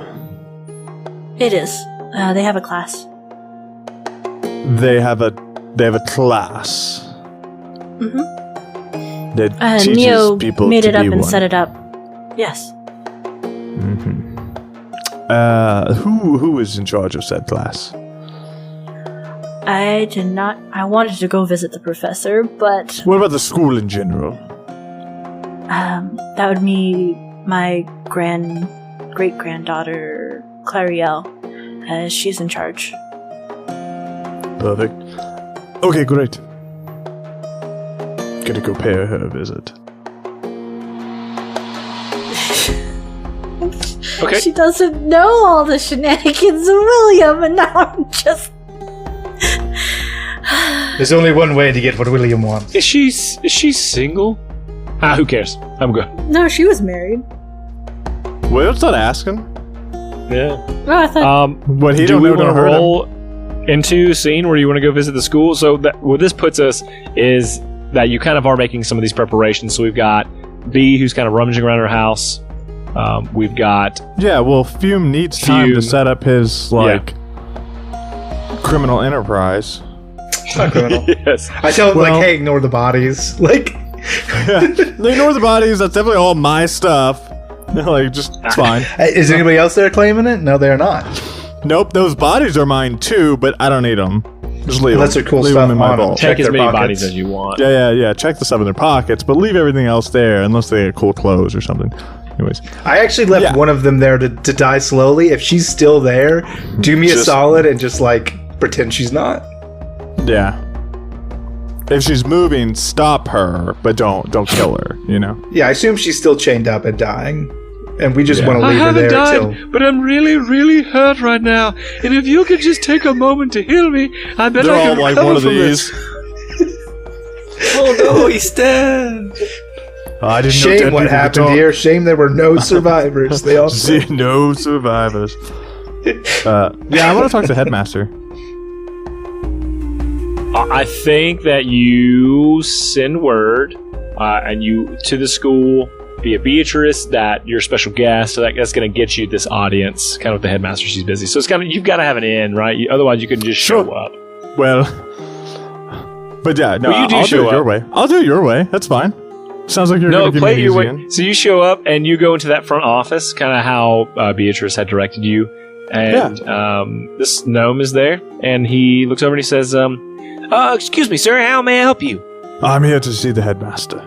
Speaker 2: It is. They have a class.
Speaker 3: They have a class. That teaches
Speaker 2: Neo
Speaker 3: people
Speaker 2: made
Speaker 3: to
Speaker 2: it up
Speaker 3: be
Speaker 2: and
Speaker 3: one.
Speaker 2: set it up. Yes.
Speaker 3: Who is in charge of said class?
Speaker 2: I did not. I wanted to go visit the professor, but
Speaker 3: What about the school in general?
Speaker 2: that would be my great granddaughter Clarielle. She's in charge.
Speaker 3: Perfect. Okay, great. Gonna go pay her a visit.
Speaker 1: Okay.
Speaker 2: She doesn't know all the shenanigans of William, and now I'm just.
Speaker 4: There's only one way to get what William wants.
Speaker 1: Is she single? Who cares? I'm good.
Speaker 2: No, she was married.
Speaker 3: Will's not asking.
Speaker 1: Yeah.
Speaker 2: Oh, I thought.
Speaker 3: What he
Speaker 1: Do
Speaker 3: don't
Speaker 1: we
Speaker 3: know
Speaker 1: want
Speaker 3: don't
Speaker 1: to
Speaker 3: hurt him.
Speaker 1: roll into a scene where you want to go visit the school? So where this puts us is that you kind of are making some of these preparations. So we've got B, who's kind of rummaging around her house. We've got
Speaker 3: Yeah, well, Fume needs time to
Speaker 1: Fume.
Speaker 3: set up his criminal enterprise.
Speaker 4: It's not criminal.
Speaker 1: yes.
Speaker 4: I tell him
Speaker 3: Well-
Speaker 4: hey, ignore the bodies. Like,
Speaker 3: They ignore the bodies. That's definitely all my stuff. It's fine.
Speaker 4: is anybody else there claiming it? No, they're not.
Speaker 3: Nope, those bodies are mine too, but I don't need them. Just leave
Speaker 4: Unless
Speaker 3: them.
Speaker 4: they're cool
Speaker 3: leave
Speaker 4: stuff
Speaker 3: them in my
Speaker 4: on 'em.
Speaker 3: vault.
Speaker 4: Check
Speaker 1: Check as
Speaker 4: their
Speaker 1: many
Speaker 4: pockets.
Speaker 1: bodies as you want.
Speaker 3: Yeah. Check the stuff in their pockets, but leave everything else there unless they get cool clothes or something. Anyways,
Speaker 4: I actually left one of them there to die slowly. If she's still there, do me a
Speaker 3: Just-
Speaker 4: solid and just pretend she's not.
Speaker 3: yeah. If she's moving, stop her, but don't kill her.
Speaker 4: Yeah, I assume she's still chained up and dying, and we just
Speaker 3: Yeah.
Speaker 4: want to
Speaker 1: I
Speaker 4: leave her
Speaker 1: haven't
Speaker 4: there
Speaker 1: died,
Speaker 4: until.
Speaker 1: but I'm really, really hurt right now. And if you could just take a moment to heal me, I bet
Speaker 3: They're
Speaker 1: I
Speaker 3: all
Speaker 1: can
Speaker 3: like
Speaker 1: recover
Speaker 3: one of
Speaker 1: from
Speaker 3: these.
Speaker 1: this. Oh no, he's dead.
Speaker 3: I didn't know
Speaker 4: Shame
Speaker 3: dead
Speaker 4: what
Speaker 3: people could
Speaker 4: happened
Speaker 3: talk.
Speaker 4: here. Shame there were no survivors. They all
Speaker 3: See, no survivors. Yeah, I want to talk to Headmaster.
Speaker 1: I think that you send word, and you to the school via Beatrice that you're a special guest. So that's going to get you this audience. Kind of with the headmaster, she's busy, so it's kind of you've got to have an in, right? Otherwise, you can just show
Speaker 3: Sure.
Speaker 1: up.
Speaker 3: Well, but yeah, no,
Speaker 1: Well, you do
Speaker 3: I'll
Speaker 1: show
Speaker 3: do it your
Speaker 1: up.
Speaker 3: way. I'll do it your way. That's fine. Sounds like you're going to give me an easy one.
Speaker 1: So you show up and you go into that front office, kind of how Beatrice had directed you. And this gnome is there, and he looks over and he says, excuse me, sir, how may I help you?
Speaker 3: I'm here to see the headmaster.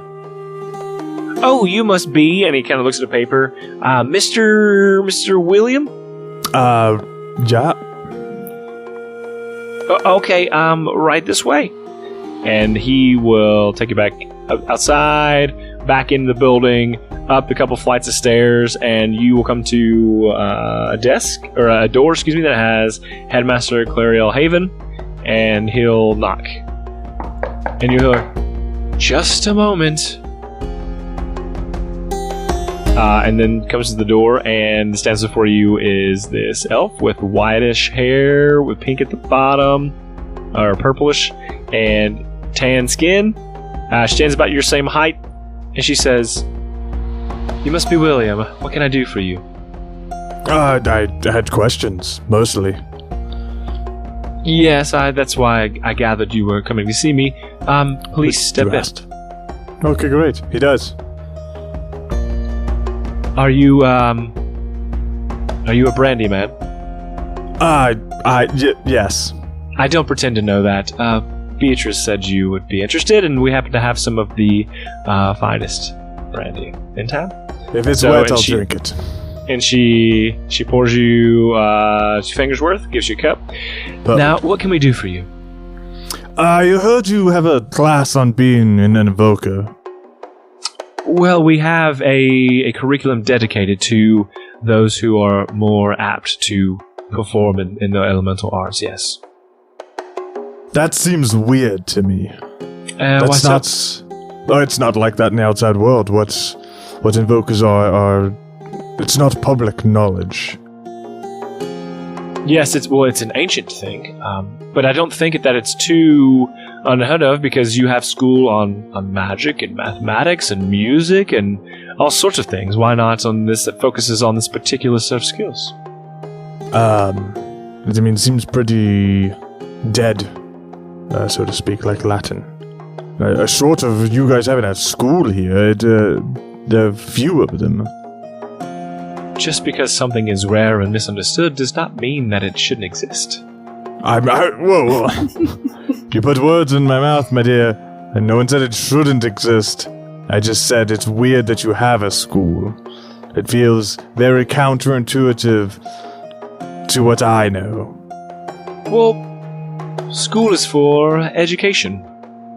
Speaker 1: Oh, you must be, and he kind of looks at a paper, Mr. William?
Speaker 3: Yeah.
Speaker 1: Okay, right this way. And he will take you back outside, back into the building, up a couple flights of stairs, and you will come to a door, that has Headmaster Clariel Haven, and he'll knock. And you'll hear, just a moment. And then comes to the door, and stands before you is this elf with whitish hair, with pink at the bottom, or purplish, and tan skin. She stands about your same height, and she says, "You must be William. What can I do for you?"
Speaker 3: I had questions, mostly.
Speaker 1: Yes, that's why I gathered you were coming to see me. Please step in.
Speaker 3: Okay, great. He does.
Speaker 1: Are you a brandy man?
Speaker 3: Yes.
Speaker 1: I don't pretend to know that. Beatrice said you would be interested, and we happen to have some of the finest brandy in town.
Speaker 3: If it's wet, I'll drink it.
Speaker 1: And she pours you 2 fingers worth, gives you a cup. Perfect. Now, what can we do for you?
Speaker 3: I heard you have a class on being an invoker.
Speaker 1: Well, we have a curriculum dedicated to those who are more apt to perform in the elemental arts, yes.
Speaker 3: That seems weird to me.
Speaker 1: What's not?
Speaker 3: Oh, it's not like that in the outside world. What invokers are it's not public knowledge.
Speaker 1: Yes, it's an ancient thing, but I don't think that it's too unheard of, because you have school on magic and mathematics and music and all sorts of things. Why not on this that focuses on this particular set of skills?
Speaker 3: It seems pretty dead, so to speak, like Latin. Short of you guys having a school here, there are few of them.
Speaker 1: Just because something is rare and misunderstood does not mean that it shouldn't exist.
Speaker 3: Whoa. You put words in my mouth, my dear, and no one said it shouldn't exist. I just said it's weird that you have a school. It feels very counterintuitive to what I know.
Speaker 1: Well, school is for education,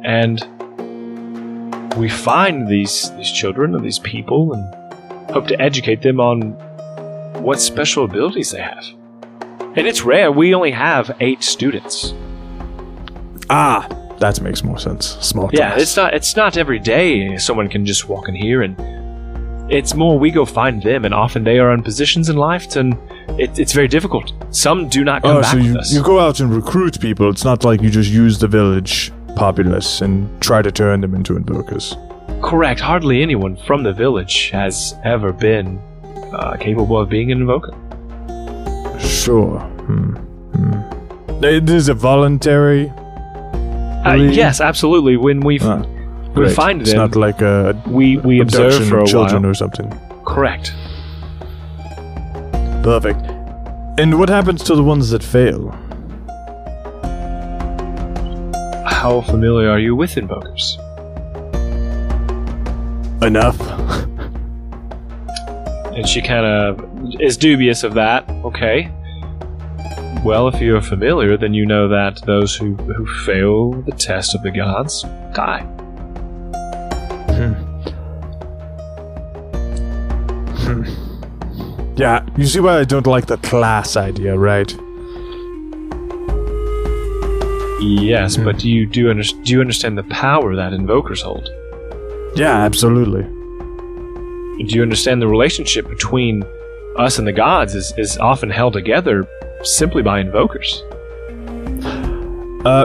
Speaker 1: and we find these children and these people and hope to educate them on what special abilities they have. And it's rare. We only have 8 students.
Speaker 3: That makes more sense. Small class.
Speaker 1: Yeah, it's not every day someone can just walk in here, and it's more we go find them, and often they are in positions in life, and it's very difficult. Some do not come back with us.
Speaker 3: You go out and recruit people. It's not like you just use the village populace and try to turn them into invokers.
Speaker 1: Correct. Hardly anyone from the village has ever been capable of being an invoker.
Speaker 3: Sure. It is a voluntary.
Speaker 1: Yes, absolutely. When we find them,
Speaker 3: it's not like a
Speaker 1: we observe for a
Speaker 3: children
Speaker 1: while.
Speaker 3: Or something.
Speaker 1: Correct.
Speaker 3: Perfect. And what happens to the ones that fail?
Speaker 1: How familiar are you with invokers?
Speaker 3: Enough.
Speaker 1: And she kind of is dubious of that. Okay. Well, if you're familiar, then you know that those who fail the test of the gods die.
Speaker 3: Yeah, you see why I don't like the class idea, right?
Speaker 1: Yes, but do you understand the power that invokers hold?
Speaker 3: Yeah, absolutely.
Speaker 1: Do you understand the relationship between us and the gods is often held together simply by invokers?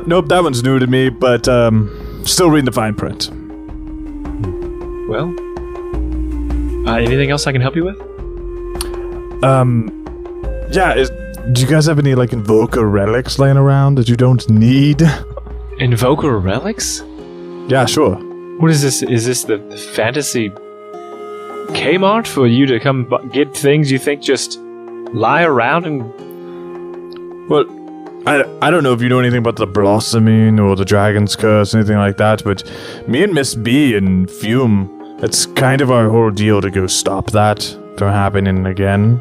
Speaker 3: Nope, that one's new to me, but still reading the fine print.
Speaker 1: Well, anything else I can help you with?
Speaker 3: Do you guys have any invoker relics laying around that you don't need?
Speaker 1: Invoker relics?
Speaker 3: Yeah, sure.
Speaker 1: What is this? Is this the fantasy Kmart for you to come get things you think just lie around and...
Speaker 3: Well, I don't know if you know anything about the blossoming or the dragon's curse, anything like that, but me and Miss B and Fume, it's kind of our whole deal to go stop that from happening again.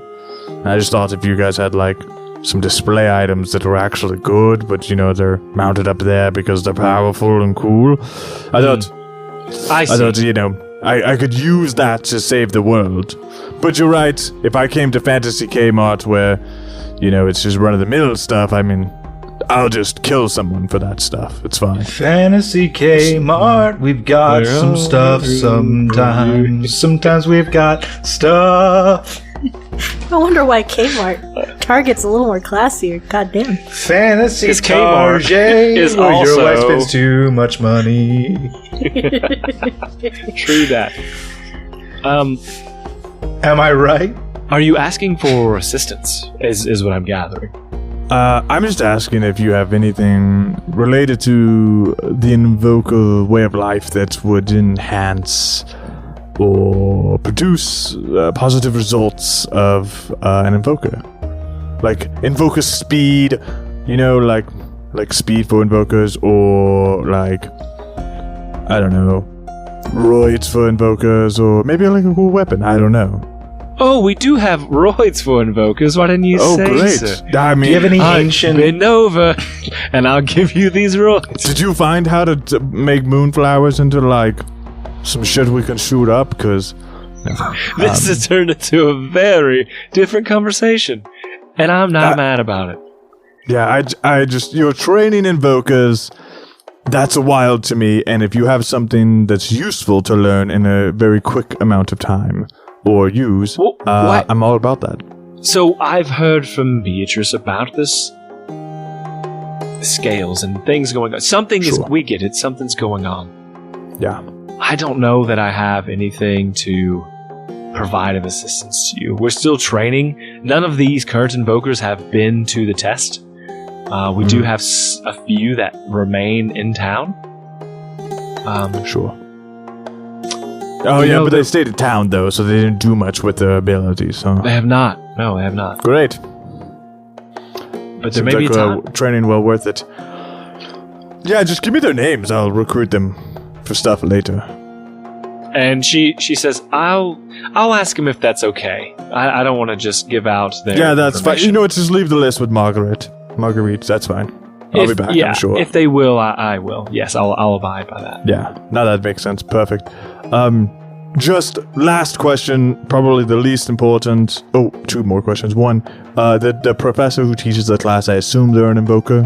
Speaker 3: I just thought if you guys had, like, some display items that were actually good, but, you know, they're mounted up there because they're powerful and cool. I thought, you know, I could use that to save the world. But you're right, if I came to Fantasy Kmart where, you know, it's just run-of-the-mill stuff, I mean, I'll just kill someone for that stuff. It's fine.
Speaker 4: Fantasy Kmart, we've got some stuff sometimes. Sometimes we've got stuff.
Speaker 2: I wonder why Kmart. Target's a little more classier. Goddamn.
Speaker 4: Fantasy
Speaker 1: Kmart
Speaker 4: Target,
Speaker 1: is
Speaker 4: where
Speaker 1: also...
Speaker 4: your wife spends too much money.
Speaker 1: True that.
Speaker 4: Am I right?
Speaker 1: Are you asking for assistance, is what I'm gathering?
Speaker 3: I'm just asking if you have anything related to the Invoker way of life that would enhance or produce positive results of an Invoker. Like Invoker speed, you know, like speed for Invokers, or like, I don't know, roids for Invokers, or maybe like a cool weapon, I don't know.
Speaker 1: Oh, we do have roids for Invokers. Why didn't you say so?
Speaker 3: Oh, great. I mean,
Speaker 4: Do you have any ancient...
Speaker 1: Bend over, and I'll give you these roids.
Speaker 3: Did you find how to make moonflowers into, like, some shit we can shoot up? Because...
Speaker 1: This has turned into a very different conversation, and I'm not mad about it.
Speaker 3: Yeah, I just... You're training Invokers. That's wild to me, and if you have something that's useful to learn in a very quick amount of time... or use, I'm all about that.
Speaker 1: So I've heard from Beatrice about this scales and things going on. Something is, we get it, something's going on.
Speaker 3: Yeah.
Speaker 1: I don't know that I have anything to provide of assistance to you. We're still training. None of these current invokers have been to the test. We do have a few that remain in town.
Speaker 3: Sure. Oh, yeah, but they stayed in town, though, so they didn't do much with their abilities, huh?
Speaker 1: They have not. No, they have not.
Speaker 3: Great.
Speaker 1: But there may be a time.
Speaker 3: Training well worth it. Yeah, just give me their names. I'll recruit them for stuff later.
Speaker 1: And she says, I'll ask him if that's okay. I don't want to just give out their
Speaker 3: Yeah, that's fine.
Speaker 1: information.
Speaker 3: You know what, just leave the list with Marguerite. Marguerite, that's fine. I'll be back, I'm sure.
Speaker 1: If they will, I will. Yes, I'll abide by that.
Speaker 3: Yeah, now that makes sense. Perfect. Just last question, probably the least important. Oh, two more questions. One, the professor who teaches the class, I assume they're an Invoker?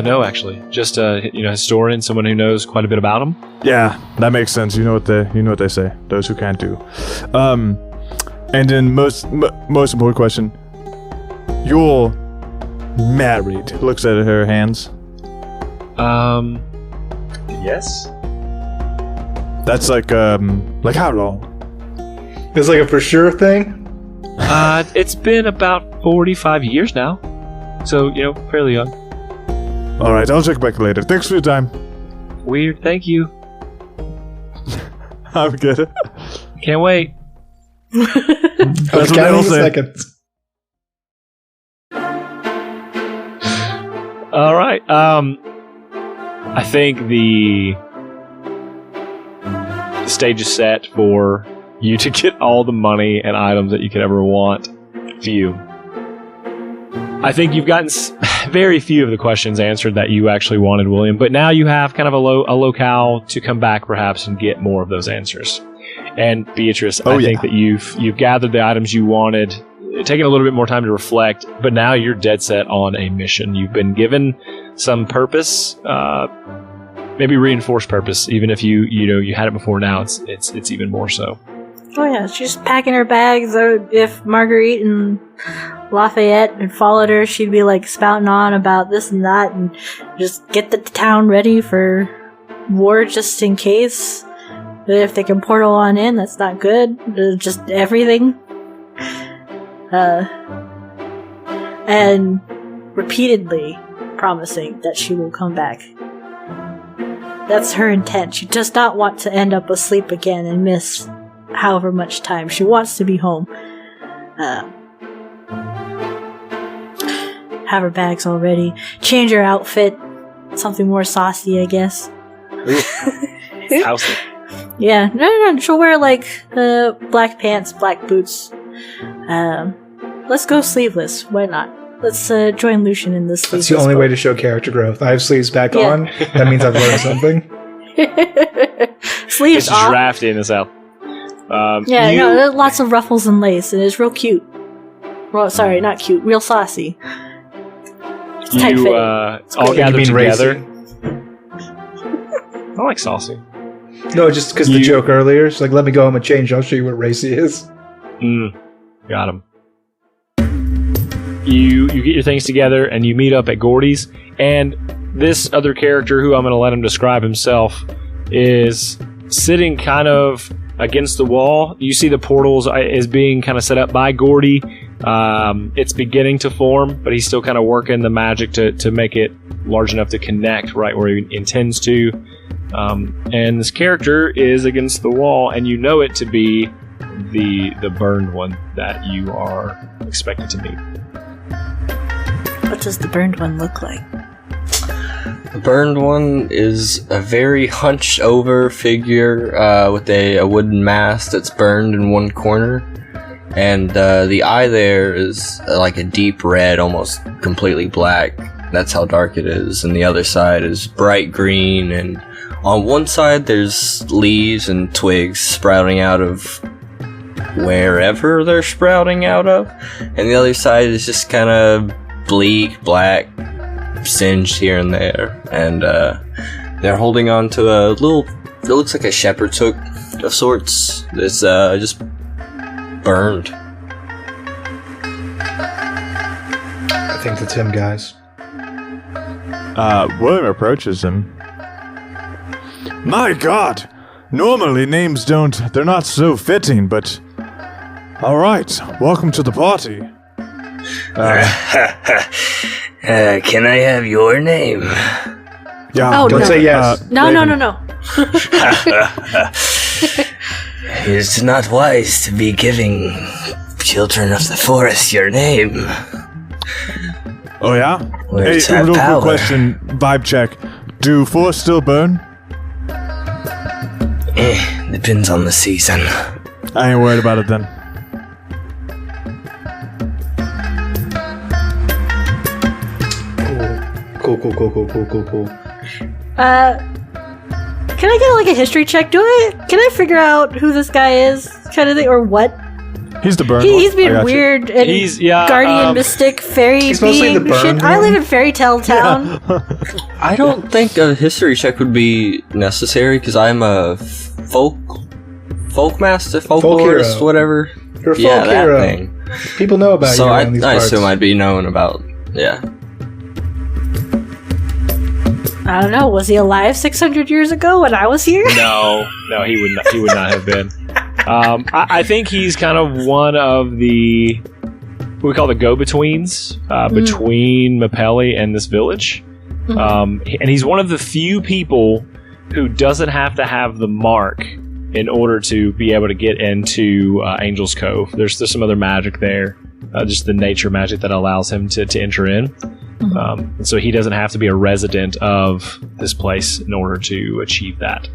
Speaker 1: No, actually. Just a historian, someone who knows quite a bit about them.
Speaker 3: Yeah, that makes sense. You know what they say. Those who can't do. And then most important question. You're married. Looks at her hands.
Speaker 1: Yes.
Speaker 3: That's like how long?
Speaker 4: It's like a for sure thing?
Speaker 1: It's been about 45 years now. So, fairly young.
Speaker 3: Alright, I'll check back later. Thanks for your time.
Speaker 1: Weird, thank you.
Speaker 3: I'm good.
Speaker 1: Can't wait.
Speaker 3: That's what I'll say.
Speaker 4: Seconds.
Speaker 1: Alright, I think the stage is set for you to get all the money and items that you could ever want. Few. I think you've gotten very few of the questions answered that you actually wanted, William, but now you have kind of a locale to come back perhaps and get more of those answers. And Beatrice, I think that you've gathered the items you wanted, taking a little bit more time to reflect, but now you're dead set on a mission. You've been given some purpose, maybe reinforced purpose, even if you had it before. Now it's even more so.
Speaker 2: Oh yeah, she's packing her bags. If Marguerite and Lafayette had followed her, she'd be like spouting on about this and that, and just get the town ready for war just in case. If they can portal on in, that's not good. Just everything. And repeatedly promising that she will come back. That's her intent. She does not want to end up asleep again and miss however much time. She wants to be home. Have her bags all ready. Change her outfit. Something more saucy, I guess.
Speaker 1: House.
Speaker 2: Yeah, no. She'll wear like black pants, black boots. Let's go sleeveless. Why not? Let's join Lucian in this.
Speaker 4: That's the only way to show character growth. I have sleeves back on. That means I've learned something.
Speaker 2: Sleeves
Speaker 1: It's
Speaker 2: off.
Speaker 1: drafty in the South.
Speaker 2: There's lots of ruffles and lace, and it's real cute. Well, sorry, not cute. Real saucy. It's tight
Speaker 1: You
Speaker 2: fitting.
Speaker 1: all
Speaker 4: You
Speaker 1: gather
Speaker 4: mean
Speaker 1: together.
Speaker 4: racy?
Speaker 1: I like saucy.
Speaker 4: No, just because the joke earlier. She's like, let me go home and change. I'll show you what racy is.
Speaker 1: Got him. You get your things together and you meet up at Gordy's, and this other character, who I'm going to let him describe himself, is sitting kind of against the wall. You see the portals is being kind of set up by Gordy. It's beginning to form, but he's still kind of working the magic to make it large enough to connect right where he intends to. And this character is against the wall, and you know it to be the burned one that you are expected to meet.
Speaker 2: What does the burned one look like?
Speaker 5: The burned one is a very hunched over figure with a wooden mask that's burned in one corner. And the eye there is like a deep red, almost completely black. That's how dark it is. And the other side is bright green. And on one side there's leaves and twigs sprouting out of wherever they're sprouting out of. And the other side is just kind of bleak, black, singed here and there, and they're holding on to a little, it looks like a shepherd's hook of sorts that's just burned.
Speaker 4: I think that's him, guys.
Speaker 3: William approaches him. My God! Normally names they're not so fitting, but... Alright, welcome to the party.
Speaker 5: Can I have your name?
Speaker 3: Yeah,
Speaker 2: Oh,
Speaker 4: Don't
Speaker 2: no.
Speaker 4: say yes.
Speaker 2: No.
Speaker 5: It's not wise to be giving children of the forest your name.
Speaker 3: Oh yeah?
Speaker 5: Words
Speaker 3: Hey,
Speaker 5: have
Speaker 3: real
Speaker 5: power.
Speaker 3: quick question, vibe check. Do forests still burn?
Speaker 5: Depends on the season.
Speaker 3: I ain't worried about it then.
Speaker 4: Cool.
Speaker 2: Can I get like a history check? Can I figure out who this guy is, kind of thing, or what?
Speaker 3: He's the burn one.
Speaker 2: He's
Speaker 3: I
Speaker 2: being
Speaker 3: got you.
Speaker 2: weird and
Speaker 1: He's- yeah,
Speaker 2: guardian, mystic, fairy
Speaker 4: He's mostly
Speaker 2: being
Speaker 4: the burned
Speaker 2: shit. I
Speaker 4: one.
Speaker 2: live in Fairy Tale Town.
Speaker 5: I don't think a history check would be necessary because I'm a folk master, folklorist,
Speaker 4: hero.
Speaker 5: whatever.
Speaker 4: You're a folk
Speaker 5: Yeah, that
Speaker 4: hero.
Speaker 5: thing.
Speaker 4: People know about
Speaker 5: So
Speaker 4: you
Speaker 5: I
Speaker 4: around these parts.
Speaker 5: assume I'd be known about. Yeah.
Speaker 2: I don't know. Was he alive 600 years ago when I was here?
Speaker 1: No, he would not. He would not have been. I think he's kind of one of the what we call the go-betweens between Mapelli and this village. And he's one of the few people who doesn't have to have the mark in order to be able to get into Angel's Cove. There's some other magic there, just the nature magic that allows him to enter in. And so he doesn't have to be a resident of this place in order to achieve that.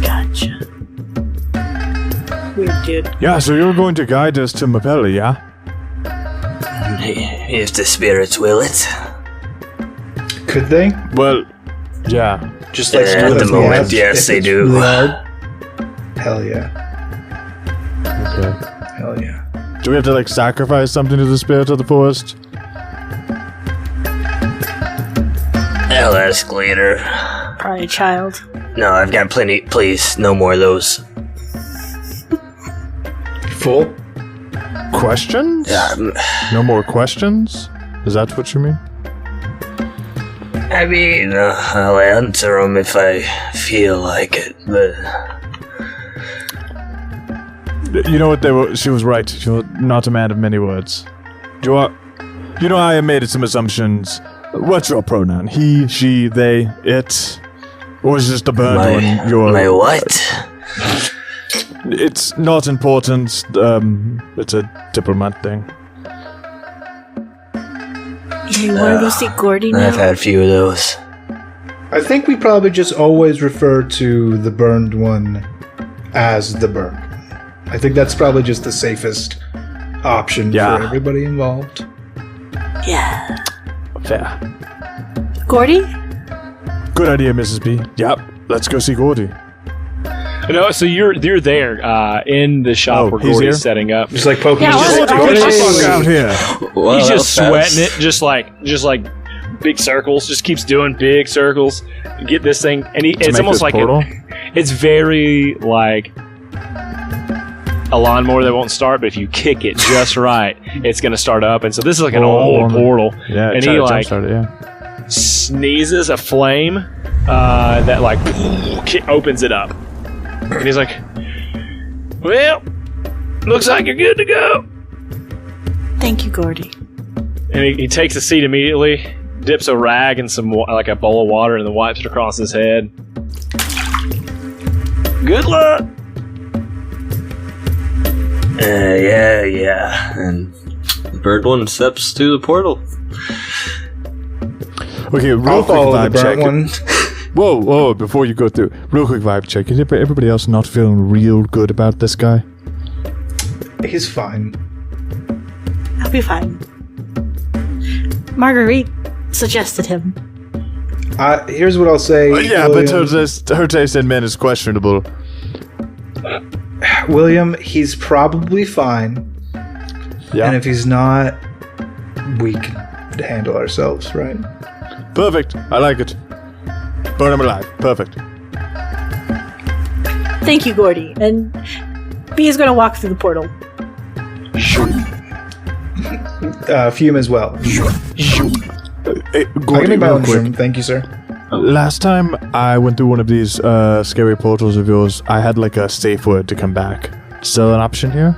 Speaker 2: Gotcha. Weird dude.
Speaker 3: Yeah, so you're going to guide us to Mapelli, yeah?
Speaker 5: If the spirits will it.
Speaker 4: Could they?
Speaker 3: Well, yeah.
Speaker 4: Just like
Speaker 5: At the moment, yes, they do.
Speaker 4: Really hard? Hell yeah.
Speaker 3: Okay.
Speaker 4: Hell yeah.
Speaker 3: Do we have to, sacrifice something to the spirit of the forest?
Speaker 5: I'll ask later.
Speaker 2: Probably a child.
Speaker 5: No, I've got plenty. Please, no more of those.
Speaker 4: Full?
Speaker 3: Questions? No more questions? Is that what you mean?
Speaker 5: I mean, I'll answer them if I feel like it, but...
Speaker 3: You know what? She was right. She was not a man of many words. I have made some assumptions What's your pronoun? He, she, they, it? Or is just the burned one your...
Speaker 5: My what?
Speaker 3: It's not important. It's a diplomat thing.
Speaker 2: You want to go see Gordy now?
Speaker 5: I've had a few of those.
Speaker 4: I think we probably just always refer to the burned one as the burned one. I think that's probably just the safest option for everybody involved.
Speaker 2: Yeah.
Speaker 3: Fair.
Speaker 2: Gordy?
Speaker 3: Good idea, Mrs. B. Yep, let's go see Gordy.
Speaker 1: No, so you're there in the shop where
Speaker 3: he's
Speaker 1: Gordy's
Speaker 3: here?
Speaker 1: setting up.
Speaker 4: Just like poking
Speaker 2: Yeah,
Speaker 4: his
Speaker 2: I was-
Speaker 3: Fuck out here.
Speaker 5: Well,
Speaker 1: He's
Speaker 5: that
Speaker 1: just
Speaker 5: was fast.
Speaker 1: sweating it, just like big circles. Just keeps doing big circles. Get this thing, and it's almost like it's very like a lawnmower that won't start, but if you kick it just right, it's gonna start up. And so this is like an old portal.
Speaker 3: Yeah,
Speaker 1: and
Speaker 3: try
Speaker 1: he
Speaker 3: to
Speaker 1: like
Speaker 3: jumpstart it, yeah.
Speaker 1: sneezes a flame that like opens it up, and he's like, "Well, looks like you're good to go."
Speaker 2: Thank you, Gordy.
Speaker 1: And he takes a seat immediately, dips a rag in some like a bowl of water, and then wipes it across his head. Good luck.
Speaker 5: Yeah. And the bird one steps to the portal.
Speaker 3: Okay, real
Speaker 4: I'll
Speaker 3: quick
Speaker 4: follow the
Speaker 3: vibe
Speaker 4: burnt
Speaker 3: check.
Speaker 4: one.
Speaker 3: Whoa, before you go through, real quick vibe check. Is everybody else not feeling real good about this guy?
Speaker 4: He's fine.
Speaker 2: I'll be fine. Marguerite suggested him.
Speaker 4: Here's what I'll say.
Speaker 3: Yeah,
Speaker 4: William.
Speaker 3: but her taste in men is questionable.
Speaker 4: William, he's probably fine.
Speaker 3: Yeah.
Speaker 4: And if he's not, we can handle ourselves, right?
Speaker 3: Perfect. I like it. Burn him alive. Perfect.
Speaker 2: Thank you, Gordy. And B is going to walk through the portal.
Speaker 4: Fume as well.
Speaker 3: Hey,
Speaker 4: I can
Speaker 3: Gordy,
Speaker 4: make my
Speaker 3: real
Speaker 4: own
Speaker 3: quick.
Speaker 4: room. Thank you, sir.
Speaker 3: Last time I went through one of these scary portals of yours, I had like a safe word to come back. Still an option here?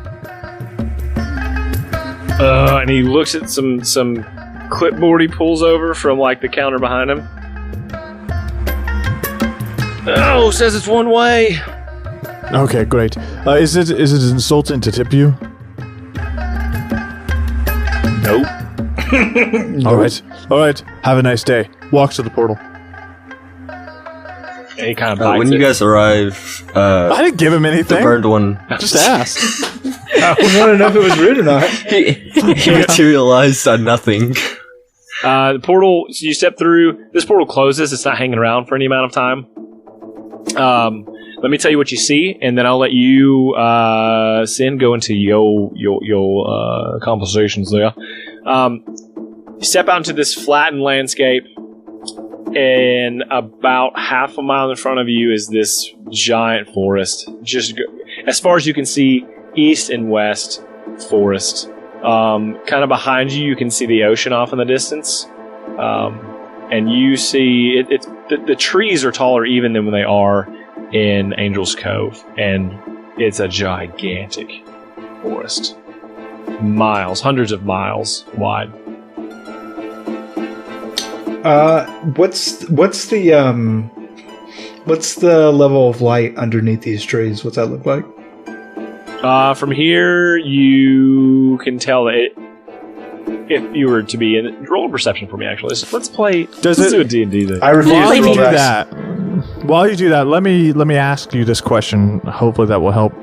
Speaker 1: And he looks at some clipboard he pulls over from like the counter behind him. Oh, says it's one way.
Speaker 3: Okay, great. Is it insulting to tip you?
Speaker 1: Nope.
Speaker 3: All right. Have a nice day. Walks to the portal.
Speaker 1: And he kind of bites
Speaker 5: When you
Speaker 1: it.
Speaker 5: guys arrive,
Speaker 3: I didn't give him
Speaker 5: the
Speaker 3: anything.
Speaker 5: burned one,
Speaker 3: Just ask.
Speaker 4: I want to know if it was rude or not.
Speaker 5: he materialized on nothing.
Speaker 1: The portal, so you step through. This portal closes. It's not hanging around for any amount of time. Let me tell you what you see, and then I'll let you, Sin, go into your conversations there. You step out into this flattened landscape, and about half a mile in front of you is this giant forest. As far as you can see, east and west forest. Kind of behind you, you can see the ocean off in the distance. And you see the trees are taller even than when they are in Angel's Cove, and it's a gigantic forest, hundreds of miles wide.
Speaker 4: What's the level of light underneath these trees? What's that look like?
Speaker 1: From here, you can tell that if you were to be in roll a perception for me, actually, let's play. Let's do a D&D thing.
Speaker 4: I refuse
Speaker 3: While
Speaker 4: to
Speaker 3: you
Speaker 4: roll
Speaker 3: do
Speaker 4: dice.
Speaker 3: while you do that, let me ask you this question. Hopefully, that will help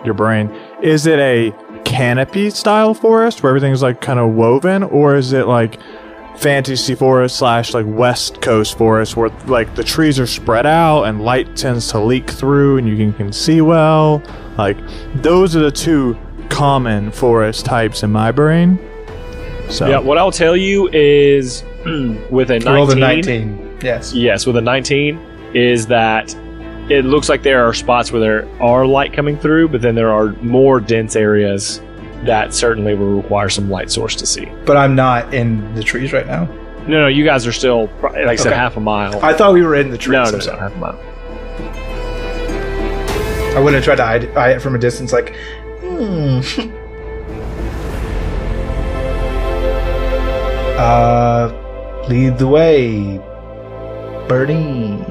Speaker 3: your brain. Is it a canopy style forest where everything's like kind of woven, or is it like fantasy forest / like West Coast forest where like the trees are spread out and light tends to leak through and you can see well? Like those are the two common forest types in my brain. So
Speaker 1: Yeah, what I'll tell you is with a 19,
Speaker 4: Roll the 19. Yes.
Speaker 1: Yes, with a 19 is that it looks like there are spots where there are light coming through, but then there are more dense areas that certainly will require some light source to see.
Speaker 4: But I'm not in the trees right now.
Speaker 1: No, you guys are still, like I said,
Speaker 4: Okay.
Speaker 1: half a mile.
Speaker 4: I thought we were in the trees.
Speaker 1: No,
Speaker 4: I'm sorry.
Speaker 1: half a mile.
Speaker 4: I wouldn't have tried to eye it from a distance like, Lead the way, Bernie.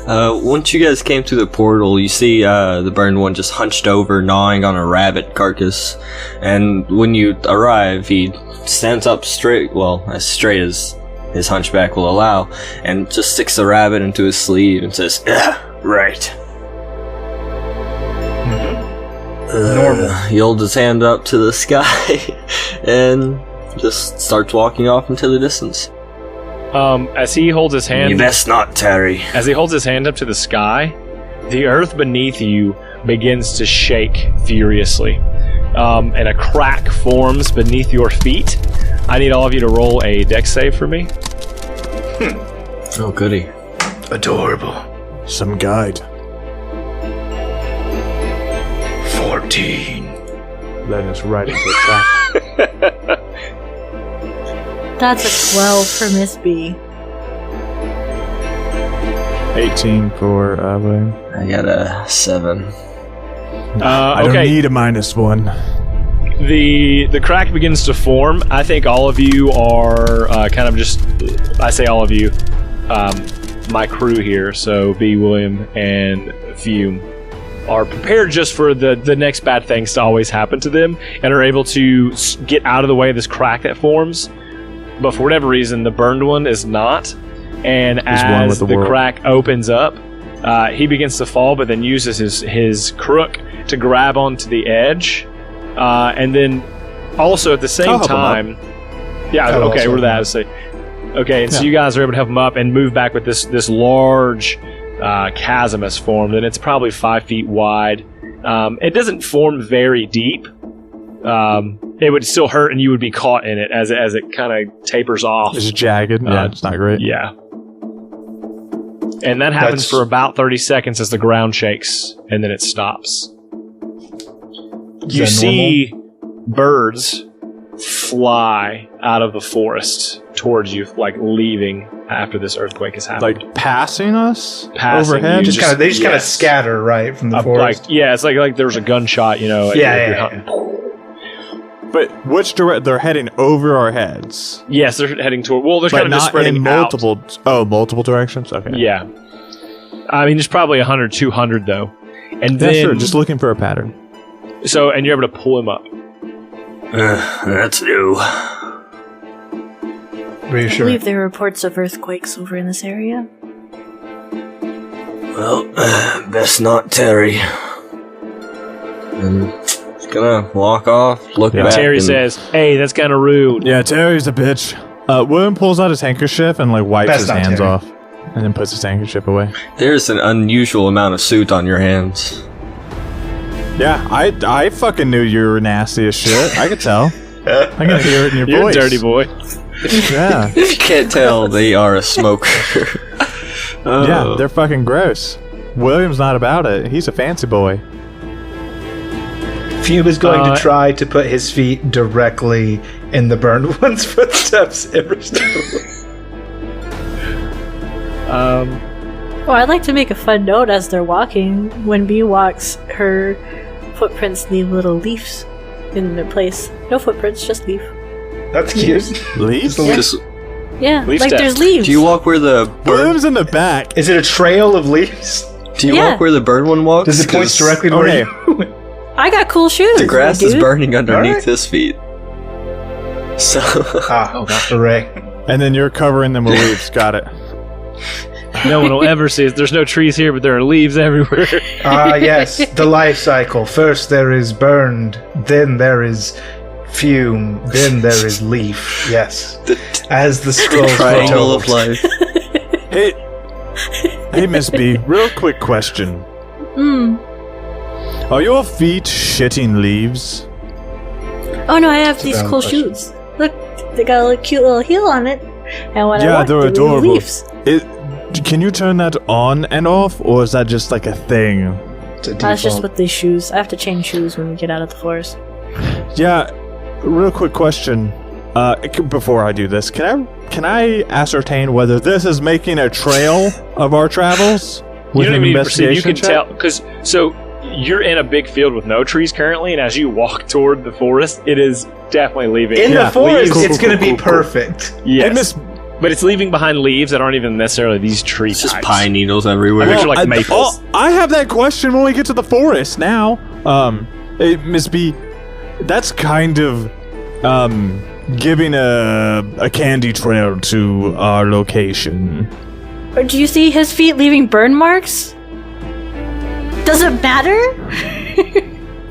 Speaker 5: Once you guys came through the portal, you see the burned one just hunched over, gnawing on a rabbit carcass. And when you arrive, he stands up straight, well, as straight as his hunchback will allow, and just sticks the rabbit into his sleeve and says, right.
Speaker 4: Normal.
Speaker 5: He holds his hand up to the sky and just starts walking off into the distance.
Speaker 1: As he holds his hand...
Speaker 5: You best not tarry.
Speaker 1: As he holds his hand up to the sky, the earth beneath you begins to shake furiously. And a crack forms beneath your feet. I need all of you to roll a dex save for me.
Speaker 5: Oh, goody.
Speaker 4: Adorable.
Speaker 3: Some guide.
Speaker 4: 14.
Speaker 3: Letting us right into a trap.
Speaker 2: That's a 12 for Miss B.
Speaker 3: 18 for William.
Speaker 5: I got a 7.
Speaker 3: I don't need a -1.
Speaker 1: The crack begins to form. I think all of you are kind of just... I say all of you. My crew here, so B, William, and Fume, are prepared just for the next bad things to always happen to them, and are able to get out of the way of this crack that forms. But for whatever reason, the burned one is not. And as the crack opens up, he begins to fall, but then uses his crook to grab onto the edge. And then also at the same time... Yeah, okay, we're that. Okay, and so you guys are able to help him up and move back with this large chasm has formed, and it's probably 5 feet wide. It doesn't form very deep. It would still hurt, and you would be caught in it as it kind of tapers off.
Speaker 3: It's jagged. Yeah, it's not great.
Speaker 1: Yeah. And that happens for about 30 seconds as the ground shakes, and then it stops. You see birds fly out of the forest towards you, like leaving after this earthquake has happened.
Speaker 3: Like passing us?
Speaker 1: Passing
Speaker 3: overhead?
Speaker 1: you.
Speaker 4: They just kind of scatter, right, from the forest?
Speaker 1: It's like there's a gunshot,
Speaker 4: Yeah.
Speaker 3: But which direction? They're heading over our heads.
Speaker 1: Yes, they're heading toward... Well, they're kind of just spreading
Speaker 3: in multiple...
Speaker 1: out.
Speaker 3: Oh, multiple directions? Okay.
Speaker 1: Yeah. I mean, there's probably 100, 200, though. And then...
Speaker 3: sure. Just looking for a pattern.
Speaker 1: So, and you're able to pull him up.
Speaker 5: That's new.
Speaker 4: Are you
Speaker 2: I
Speaker 4: sure?
Speaker 2: believe there are reports of earthquakes over in this area.
Speaker 5: Well, best not tarry. And he's gonna walk off, look back.
Speaker 1: Terry says, "Hey, that's kind of rude."
Speaker 3: Yeah, Terry's a bitch. William pulls out his handkerchief and wipes his hands off, and then puts his handkerchief away.
Speaker 5: There's an unusual amount of soot on your hands.
Speaker 3: Yeah, I fucking knew you were nasty as shit. I could tell. I can hear it in your
Speaker 1: You're
Speaker 3: voice.
Speaker 1: a dirty boy.
Speaker 3: Yeah.
Speaker 5: If you can't tell, they are a smoker.
Speaker 3: Yeah, they're fucking gross. William's not about it. He's a fancy boy.
Speaker 4: Fume is going to try to put his feet directly in the burned one's footsteps every step of the way.
Speaker 2: Well, I'd like to make a fun note as they're walking. When Bee walks, her footprints leave little leaves in their place. No footprints, just leaf.
Speaker 4: That's cute.
Speaker 3: Leaves?
Speaker 2: Yeah,
Speaker 1: Leaf
Speaker 2: like
Speaker 1: steps.
Speaker 2: there's leaves.
Speaker 5: Do you walk where the
Speaker 3: William's in the back.
Speaker 4: Is it a trail of leaves?
Speaker 5: Do you
Speaker 2: Yeah.
Speaker 5: walk where the bird one walks?
Speaker 4: Does it point
Speaker 5: 'Cause
Speaker 4: directly to where you?
Speaker 2: I got cool shoes.
Speaker 5: The grass is
Speaker 2: dude.
Speaker 5: burning underneath
Speaker 4: Alright.
Speaker 5: his feet. So
Speaker 4: Hooray.
Speaker 3: And then you're covering them with leaves. Got it.
Speaker 1: No one will ever see it. There's no trees here, but there are leaves everywhere.
Speaker 4: Yes, the life cycle. First there is burned, then there is fume, then there is leaf. Yes. As the scrolls
Speaker 5: triangle of
Speaker 4: foretold.
Speaker 5: life.
Speaker 3: Hey, Miss B, real quick question. Are your feet shitting leaves?
Speaker 2: Oh no, I have these
Speaker 4: valid
Speaker 2: cool
Speaker 4: question.
Speaker 2: shoes. Look, they got a little cute little heel on it. And when I
Speaker 3: Yeah,
Speaker 2: walk,
Speaker 3: they're
Speaker 2: they leave
Speaker 3: adorable.
Speaker 2: leaves.
Speaker 3: Can you turn that on and off, or is that just like a thing?
Speaker 4: It's a
Speaker 2: That's just
Speaker 4: default.
Speaker 2: with these shoes. I have to change shoes when we get out of the forest.
Speaker 3: Yeah, real quick question. Before I do this, can I ascertain whether this is making a trail of our travels?
Speaker 1: You
Speaker 3: With
Speaker 1: don't
Speaker 3: an
Speaker 1: even need to proceed. You can
Speaker 3: investigation check?
Speaker 1: tell because you're in a big field with no trees currently, and as you walk toward the forest, it is definitely leaving.
Speaker 4: In the forest,
Speaker 1: leaves.
Speaker 4: it's going to be perfect.
Speaker 1: Yes. But it's leaving behind leaves that aren't even necessarily these tree types.
Speaker 5: Just pine needles everywhere.
Speaker 1: They're like maples.
Speaker 3: I have that question when we get to the forest now. Miss B, that's kind of giving a candy trail to our location.
Speaker 2: Or do you see his feet leaving burn marks? Does it matter?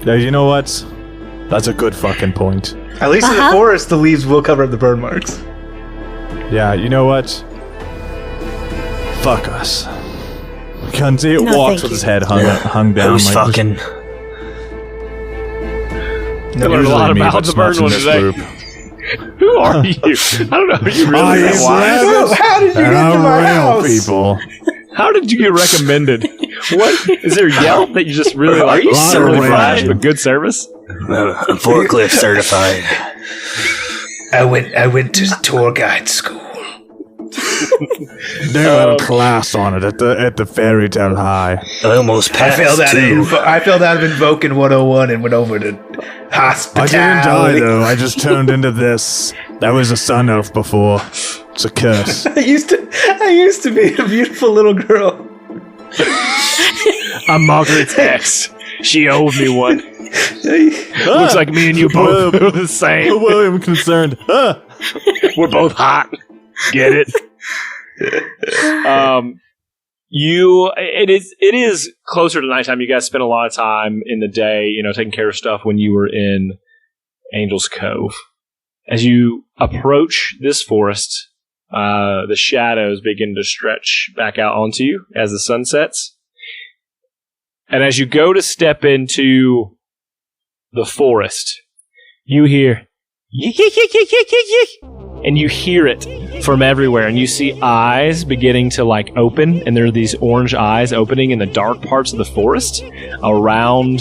Speaker 3: Now, you know what? That's a good fucking point.
Speaker 4: At least in the forest, the leaves will cover up the burn marks.
Speaker 3: Yeah, you know what? Fuck us. Kunzi walks with his head hung down.
Speaker 5: Who's
Speaker 3: like
Speaker 5: fucking?
Speaker 1: I learned a lot about the burn one today. Who are you? I don't know. Are you really that wise?
Speaker 4: How did you get to my house?
Speaker 3: People.
Speaker 1: How did you get recommended? What is there Yelp that you just really like?
Speaker 5: you
Speaker 1: Really
Speaker 5: certified?
Speaker 1: flash, but good service.
Speaker 5: I'm forklift certified.
Speaker 4: I went to tour guide school.
Speaker 3: They had a class on it at the Fairy Tale High.
Speaker 5: I almost passed.
Speaker 4: I failed out of Invoking 101 and went over to hospitality.
Speaker 3: I didn't die though. I just turned into this. That was a sun elf before. It's a curse.
Speaker 4: I used to be a beautiful little girl.
Speaker 1: I'm Margaret's ex. She owed me one. Looks like me and you both are the same.
Speaker 3: Well, I'm concerned.
Speaker 1: We're both hot. Get it? It is closer to nighttime. You guys spent a lot of time in the day, taking care of stuff when you were in Angel's Cove. As you approach this forest, the shadows begin to stretch back out onto you as the sun sets. And as you go to step into the forest, you hear and you hear it from everywhere, and you see eyes beginning to open, and there are these orange eyes opening in the dark parts of the forest around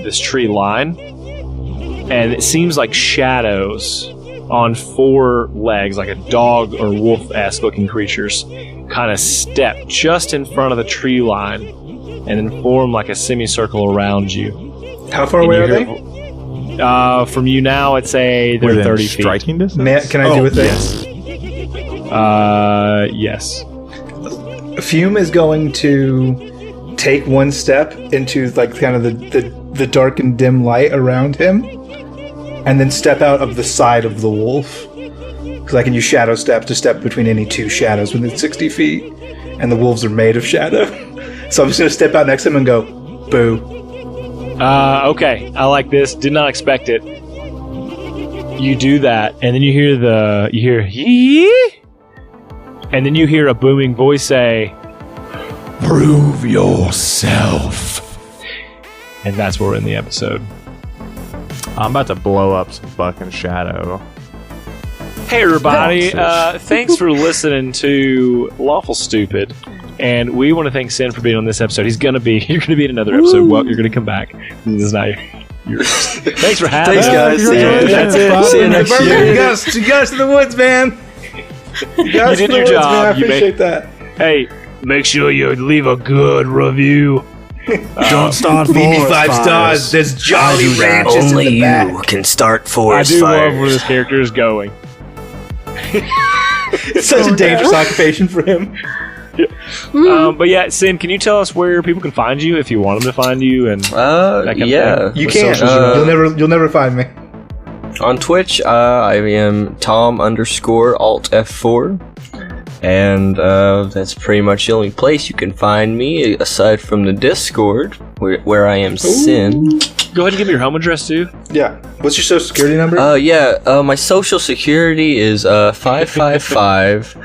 Speaker 1: this tree line, and it seems like shadows on four legs, like a dog or wolf-esque looking creatures, kind of step just in front of the tree line and then form like a semicircle around you.
Speaker 4: How far away are they?
Speaker 1: From you now, I'd say they're 30 feet.
Speaker 3: Striking distance?
Speaker 4: Can I do with this?
Speaker 1: Yes.
Speaker 4: Fume is going to take one step into kind of the dark and dim light around him, and then step out of the side of the wolf. Because I can use shadow step to step between any two shadows within 60 feet, and the wolves are made of shadow. So I'm just going to step out next to him and go, boo.
Speaker 1: Okay, I like this. Did not expect it. You do that, and then you hear yee, and then you hear a booming voice say, "Prove yourself." And that's where we're in the episode.
Speaker 3: I'm about to blow up some fucking shadow.
Speaker 1: Hey everybody, thanks for listening to Lawful Stupid. And we want to thank Sin for being on this episode. You're going to be in another episode. Well, you're going to come back. This is not yours. Thanks for having us.
Speaker 5: Thanks, guys.
Speaker 1: That's it.
Speaker 5: See you next year.
Speaker 4: You got us to the woods, man. You
Speaker 1: did your job.
Speaker 4: Man. I appreciate that.
Speaker 1: Hey, make sure you leave a good review.
Speaker 3: Don't start
Speaker 4: Leave me 5
Speaker 3: forest
Speaker 4: stars.
Speaker 3: fires.
Speaker 4: There's Jolly Ranches in
Speaker 5: Only
Speaker 4: the back.
Speaker 5: you can start
Speaker 1: I
Speaker 5: forest
Speaker 1: do
Speaker 5: fires.
Speaker 1: love where this character is going.
Speaker 4: It's such a dangerous occupation for him.
Speaker 1: But yeah, Sin, can you tell us where people can find you if you want them to find you? And that kind of
Speaker 5: yeah.
Speaker 1: thing?
Speaker 4: You
Speaker 1: What
Speaker 4: can't.
Speaker 1: socials
Speaker 4: You'll never find me.
Speaker 5: On Twitch, I am Tom_Alt F4. And that's pretty much the only place you can find me, aside from the Discord, where I am Sin.
Speaker 1: Go ahead and give me your home address too.
Speaker 4: Yeah. What's your social security number?
Speaker 5: My social security is 555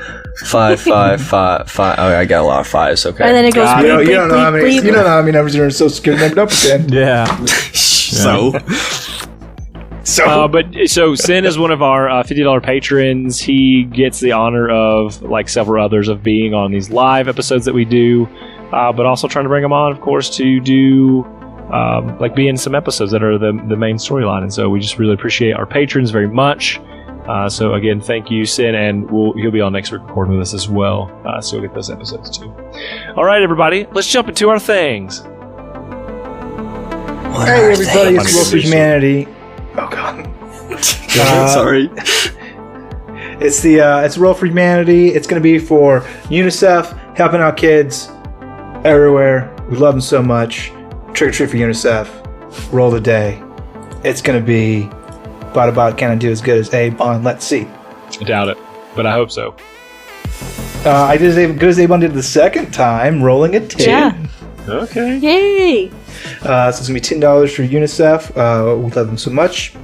Speaker 5: 555. Oh, I got a lot of fives. Okay.
Speaker 2: And then it goes
Speaker 1: God,
Speaker 2: bleep,
Speaker 4: you don't know how many.
Speaker 2: bleep, bleep.
Speaker 4: You don't know how many numbers are in your social security number. Don't pretend.
Speaker 3: Yeah.
Speaker 1: So Sin is one of our $50 patrons. He gets the honor of, like several others, of being on these live episodes that we do, but also trying to bring him on, of course, to do be in some episodes that are the main storyline. And so we just really appreciate our patrons very much. So again, thank you, Sin, and he'll be on next week recording with us as well. So you'll get those episodes too. All right, everybody, let's jump into our things.
Speaker 4: Hey everybody, it's Lawful Humanity. Oh god.
Speaker 5: Sorry.
Speaker 4: It's Roll for Humanity. It's going to be for UNICEF, helping out kids everywhere. We love them so much. Trick or treat for UNICEF. Roll the day. It's going to be Bot can I do as good as A-Bon? Let's see.
Speaker 1: I doubt it, but I hope so.
Speaker 4: I did as good as A-Bon did the second time, rolling a 10.
Speaker 2: Yeah.
Speaker 1: Okay.
Speaker 2: Yay!
Speaker 4: So it's going to be $10 for UNICEF. We love them so much.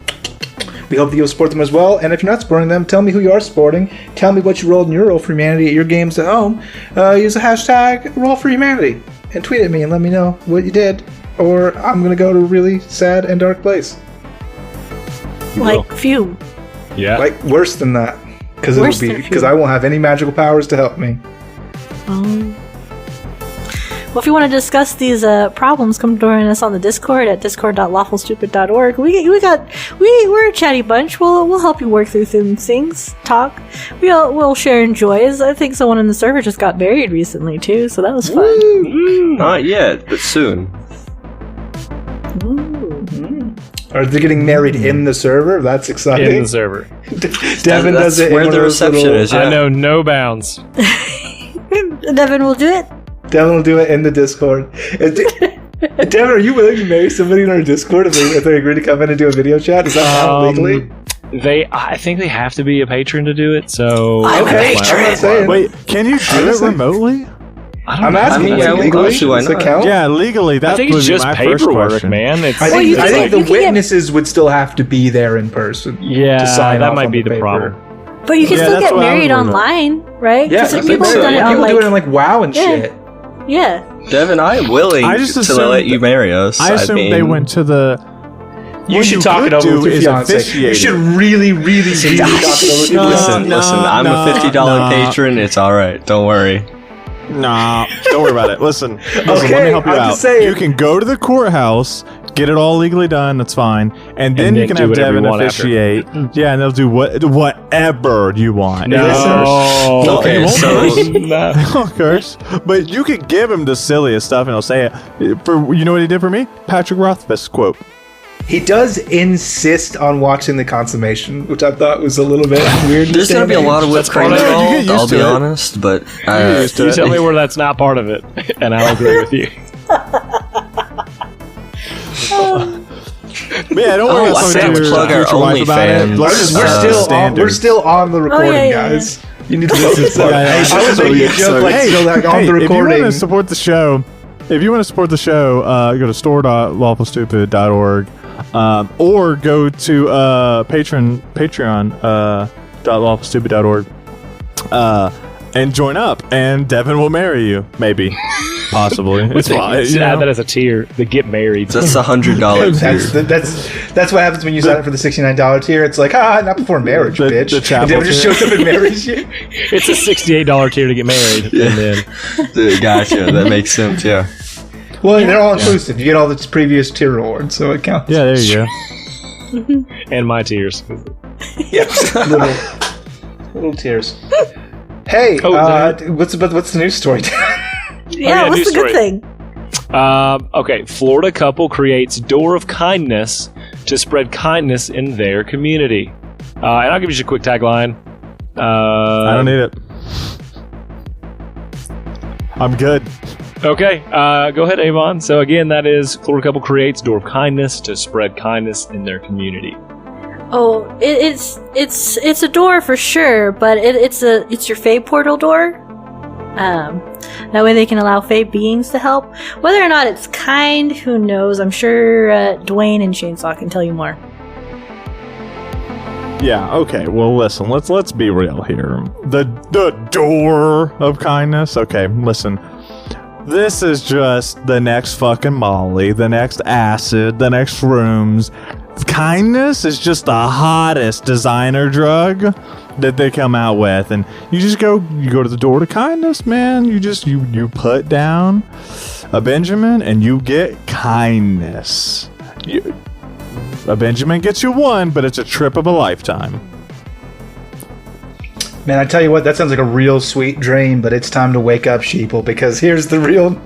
Speaker 4: We hope that you'll support them as well. And if you're not supporting them, tell me who you are supporting. Tell me what you rolled in your Roll for Humanity at your games at home. Use the hashtag Roll for Humanity and tweet at me and let me know what you did. Or I'm going to go to a really sad and dark place.
Speaker 2: Like fume.
Speaker 1: Yeah.
Speaker 4: Like worse than that. Because I won't have any magical powers to help me.
Speaker 2: Well, if you want to discuss these problems, come join us on the Discord at discord.lawfulstupid.org. We're a chatty bunch. We'll help you work through things, talk. We'll share joys. I think someone in the server just got married recently too, so that was fun.
Speaker 5: Woo! Not yet, but soon.
Speaker 4: Are they getting married in the server? That's exciting.
Speaker 1: In the server.
Speaker 4: Devin does it
Speaker 5: where
Speaker 4: in
Speaker 5: the reception is. Yeah.
Speaker 1: I know no bounds.
Speaker 2: Devin will do it.
Speaker 4: Devin will do it in the Discord. Devin, are you willing to marry somebody in our Discord if they agree to come in and do a video chat? Is that how legally?
Speaker 1: I think they have to be a patron to do it. So
Speaker 4: Okay, I'm not saying.
Speaker 3: Wait, can you do it remotely?
Speaker 4: I'm asking.
Speaker 5: I mean,
Speaker 4: legally,
Speaker 5: why
Speaker 4: does it
Speaker 5: not?
Speaker 4: count?
Speaker 3: Yeah, legally. That
Speaker 1: I think
Speaker 3: would
Speaker 1: it's
Speaker 3: be
Speaker 1: just
Speaker 3: my first
Speaker 1: paperwork,
Speaker 3: question.
Speaker 1: man. It's,
Speaker 4: I think,
Speaker 2: you can
Speaker 4: the
Speaker 2: get-
Speaker 4: witnesses would still have to be there in person.
Speaker 1: yeah,
Speaker 4: to sign
Speaker 1: that
Speaker 4: off
Speaker 1: might
Speaker 4: on
Speaker 1: be the
Speaker 4: paper.
Speaker 1: problem.
Speaker 2: But you can
Speaker 3: Yeah,
Speaker 2: still
Speaker 3: that's
Speaker 2: get
Speaker 3: what I was
Speaker 2: married
Speaker 3: wondering.
Speaker 2: online, right?
Speaker 4: Yeah,
Speaker 2: 'Cause, like,
Speaker 4: I
Speaker 2: people
Speaker 4: think
Speaker 2: have
Speaker 4: so.
Speaker 2: done it on
Speaker 4: People do it
Speaker 2: like
Speaker 4: on WoW and
Speaker 2: Yeah.
Speaker 4: shit.
Speaker 2: yeah.
Speaker 5: Devin, I am willing
Speaker 3: I just
Speaker 5: to
Speaker 3: assumed
Speaker 5: let you marry us.
Speaker 3: I assume they went to the.
Speaker 4: You
Speaker 3: What
Speaker 4: should
Speaker 3: you
Speaker 4: talk
Speaker 3: could
Speaker 4: it over
Speaker 3: do
Speaker 4: with your
Speaker 3: is
Speaker 4: fiance.
Speaker 3: officiate
Speaker 4: You should
Speaker 3: it.
Speaker 4: really talk it over with your
Speaker 5: Listen,
Speaker 3: No,
Speaker 5: I'm
Speaker 3: no,
Speaker 5: a $50
Speaker 3: no.
Speaker 5: patron. It's all right. Don't worry.
Speaker 3: Nah, don't worry about it. Listen, let
Speaker 4: Okay,
Speaker 3: me help you
Speaker 4: I'm
Speaker 3: out.
Speaker 4: just saying.
Speaker 3: You can go to the courthouse, get it all legally done. That's fine, and then
Speaker 1: And
Speaker 3: you
Speaker 1: Nick
Speaker 3: can
Speaker 1: do
Speaker 3: have
Speaker 1: whatever you
Speaker 3: Devin
Speaker 1: want after.
Speaker 3: officiate. Yeah, and they'll do whatever you want.
Speaker 1: No.
Speaker 5: Okay,
Speaker 3: won't
Speaker 5: so
Speaker 1: No.
Speaker 3: Of course, but you could give him the silliest stuff, and he'll say it. For you know what he did for me? Patrick Rothfuss quote.
Speaker 4: He does insist on watching the consummation, which I thought was a little bit weird.
Speaker 5: there's going to be a lot of whipped cream
Speaker 1: part of it.
Speaker 3: You get
Speaker 5: involved,
Speaker 3: used
Speaker 5: I'll
Speaker 3: to
Speaker 5: be
Speaker 3: it.
Speaker 5: honest, but
Speaker 1: You tell me where that's not part of it, and I'll agree with you.
Speaker 3: Yeah, don't worry
Speaker 5: Oh,
Speaker 3: about
Speaker 5: I said
Speaker 3: talking to
Speaker 5: we
Speaker 3: your
Speaker 5: plug our
Speaker 3: future wife about it.
Speaker 5: OnlyFans.
Speaker 3: Let's just
Speaker 4: We're
Speaker 3: set
Speaker 4: still
Speaker 3: standards.
Speaker 4: on the recording,
Speaker 2: yeah.
Speaker 4: guys. You need to focus on.
Speaker 3: Yeah,
Speaker 4: I was making a joke like still like on the
Speaker 3: If you
Speaker 4: recording.
Speaker 3: want to support the show, go to store.lawfulstupid.org, or go to Patreon.lawfulstupid.org, and join up, and Devin will marry you, maybe, possibly. It's fine.
Speaker 1: Let's
Speaker 3: you
Speaker 1: add
Speaker 3: know?
Speaker 1: that as a tier. The get married.
Speaker 5: that's $100 tier.
Speaker 4: That's what happens when you sign up for the $69 tier. It's like, not before marriage,
Speaker 3: The-
Speaker 4: bitch.
Speaker 3: the chapel
Speaker 4: and then it just
Speaker 3: tier.
Speaker 4: shows up and marries you.
Speaker 1: It's a $68 tier to get married, and then
Speaker 5: Dude, gotcha. That makes sense. Yeah.
Speaker 4: Well, they're all inclusive. You get all the previous tier rewards, so it counts.
Speaker 3: Yeah, there you go.
Speaker 1: and my tears.
Speaker 4: Yeah, little tears. Hey, what's the news story?
Speaker 2: Yeah, what's
Speaker 1: news
Speaker 2: the good
Speaker 1: story.
Speaker 2: thing?
Speaker 1: Okay, Florida couple creates door of kindness to spread kindness in their community. And I'll give you just a quick tagline.
Speaker 3: I don't need it. I'm good.
Speaker 1: Okay, go ahead, Avon. So again, that is Florida couple creates door of kindness to spread kindness in their community.
Speaker 2: Oh, it's a door for sure, but it's your Fae portal door. That way they can allow Fae beings to help. Whether or not it's kind, who knows? I'm sure Dwayne and Shainsaw can tell you more.
Speaker 3: Yeah, okay. Well, listen, let's be real here. The door of kindness. Okay, listen. This is just the next fucking Molly, the next acid, the next shrooms. Kindness is just the hottest designer drug that they come out with, and you go to the door to kindness, man. You put down a Benjamin and you get kindness. A Benjamin gets you one, but it's a trip of a lifetime.
Speaker 4: Man, I tell you what, that sounds like a real sweet dream, but it's time to wake up, sheeple, because here's the real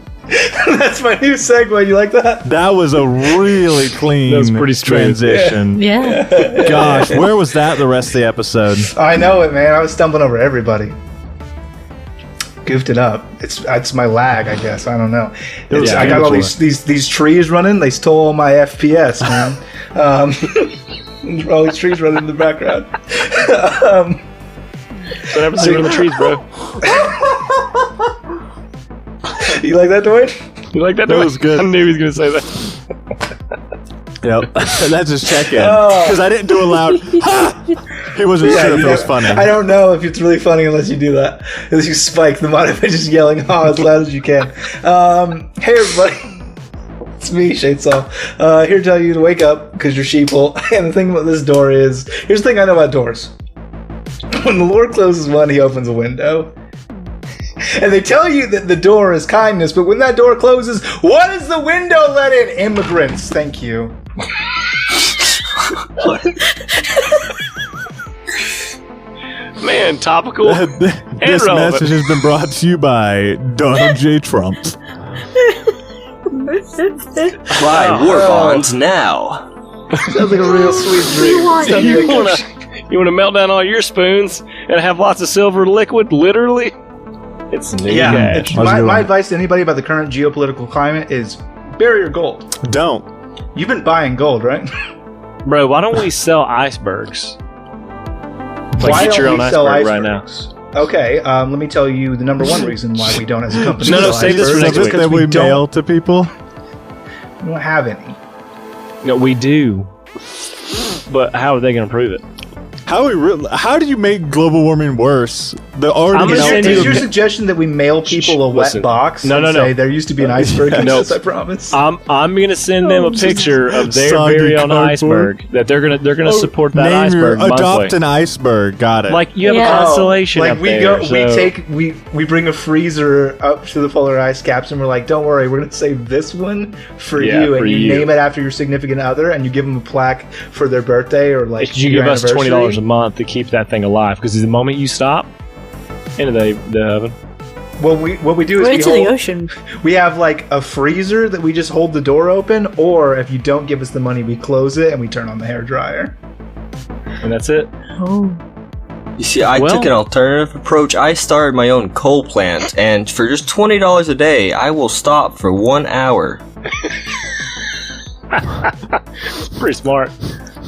Speaker 4: That's my new segue. You like that?
Speaker 3: That was a really clean
Speaker 1: That was pretty smooth.
Speaker 3: transition.
Speaker 2: Yeah.
Speaker 3: Gosh, where was that the rest of the episode?
Speaker 4: I know it, man. I was stumbling over everybody. Goofed it up. It's my lag, I guess. I don't know. I got all these trees running. They stole all my FPS, man. All these trees running in the background.
Speaker 1: What happens to the trees, bro?
Speaker 4: You like that, Dwayne?
Speaker 1: You like that?
Speaker 3: That was good.
Speaker 1: I knew he was going to say that.
Speaker 3: Yep. That's his check-in. Because I didn't do a loud, ha! He wasn't sure if it was funny.
Speaker 4: I don't know if it's really funny unless you do that. Unless you spike the amount of it just yelling as loud as you can. Hey, everybody. It's me, Shainsaw. Here to tell you to wake up because you're sheeple. And the thing about this door is, here's the thing I know about doors. When the Lord closes one, he opens a window. And they tell you that the door is kindness, but when that door closes, what does the window let in? Immigrants. Thank you.
Speaker 1: Man, topical.
Speaker 3: This message has been brought to you by Donald J. Trump.
Speaker 5: Buy war bonds now.
Speaker 4: Sounds like a real sweet dream.
Speaker 1: You want to melt down all your spoons and have lots of silver liquid? Literally, it's new cash.
Speaker 4: My advice to anybody about the current geopolitical climate is bury your gold.
Speaker 3: Don't.
Speaker 4: You've been buying gold, right?
Speaker 1: Bro, why don't we sell icebergs?
Speaker 4: Why
Speaker 1: get your
Speaker 4: don't
Speaker 1: own
Speaker 4: we sell
Speaker 1: iceberg right now.
Speaker 4: Okay, let me tell you the number one reason why we don't as a company.
Speaker 1: No,
Speaker 4: sell
Speaker 1: save this for
Speaker 4: icebergs.
Speaker 1: next week.
Speaker 3: That we mail to people?
Speaker 4: We don't have any.
Speaker 1: No, we do. But how are they going to prove it?
Speaker 3: How do you make global warming worse?
Speaker 4: Is your suggestion that we mail people a wet box?
Speaker 1: No.
Speaker 4: Say there used to be an iceberg in this, I promise.
Speaker 1: I'm going to send them a picture of their very own iceberg that they're gonna support that iceberg monthly.
Speaker 3: Adopt an iceberg. Got it.
Speaker 1: Like you have a constellation
Speaker 4: like
Speaker 1: up there.
Speaker 4: we bring a freezer up to the polar ice caps and we're like, don't worry, we're gonna save this one for you, and you name it after your significant other, and you give them a plaque for their birthday or like
Speaker 1: you give us $20 a month to keep that thing alive, because the moment you stop into the oven.
Speaker 4: What we do is
Speaker 2: right to the ocean.
Speaker 4: We have like a freezer that we just hold the door open, or if you don't give us the money, we close it and we turn on the hairdryer.
Speaker 1: And that's it.
Speaker 2: Oh.
Speaker 5: You see, I took an alternative approach. I started my own coal plant, and for just $20 a day, I will stop for 1 hour.
Speaker 1: Pretty smart.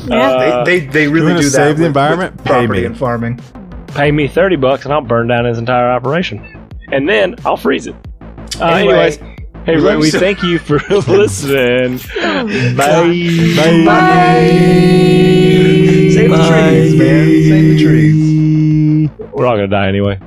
Speaker 2: Yeah.
Speaker 4: They really do that.
Speaker 3: Save the environment.
Speaker 4: With property and farming.
Speaker 1: Pay me $30 and I'll burn down his entire operation, and then I'll freeze it. Anyways, hey everybody, we thank you for listening. Bye.
Speaker 4: Save the trees, man. Save the trees.
Speaker 1: We're all gonna die anyway.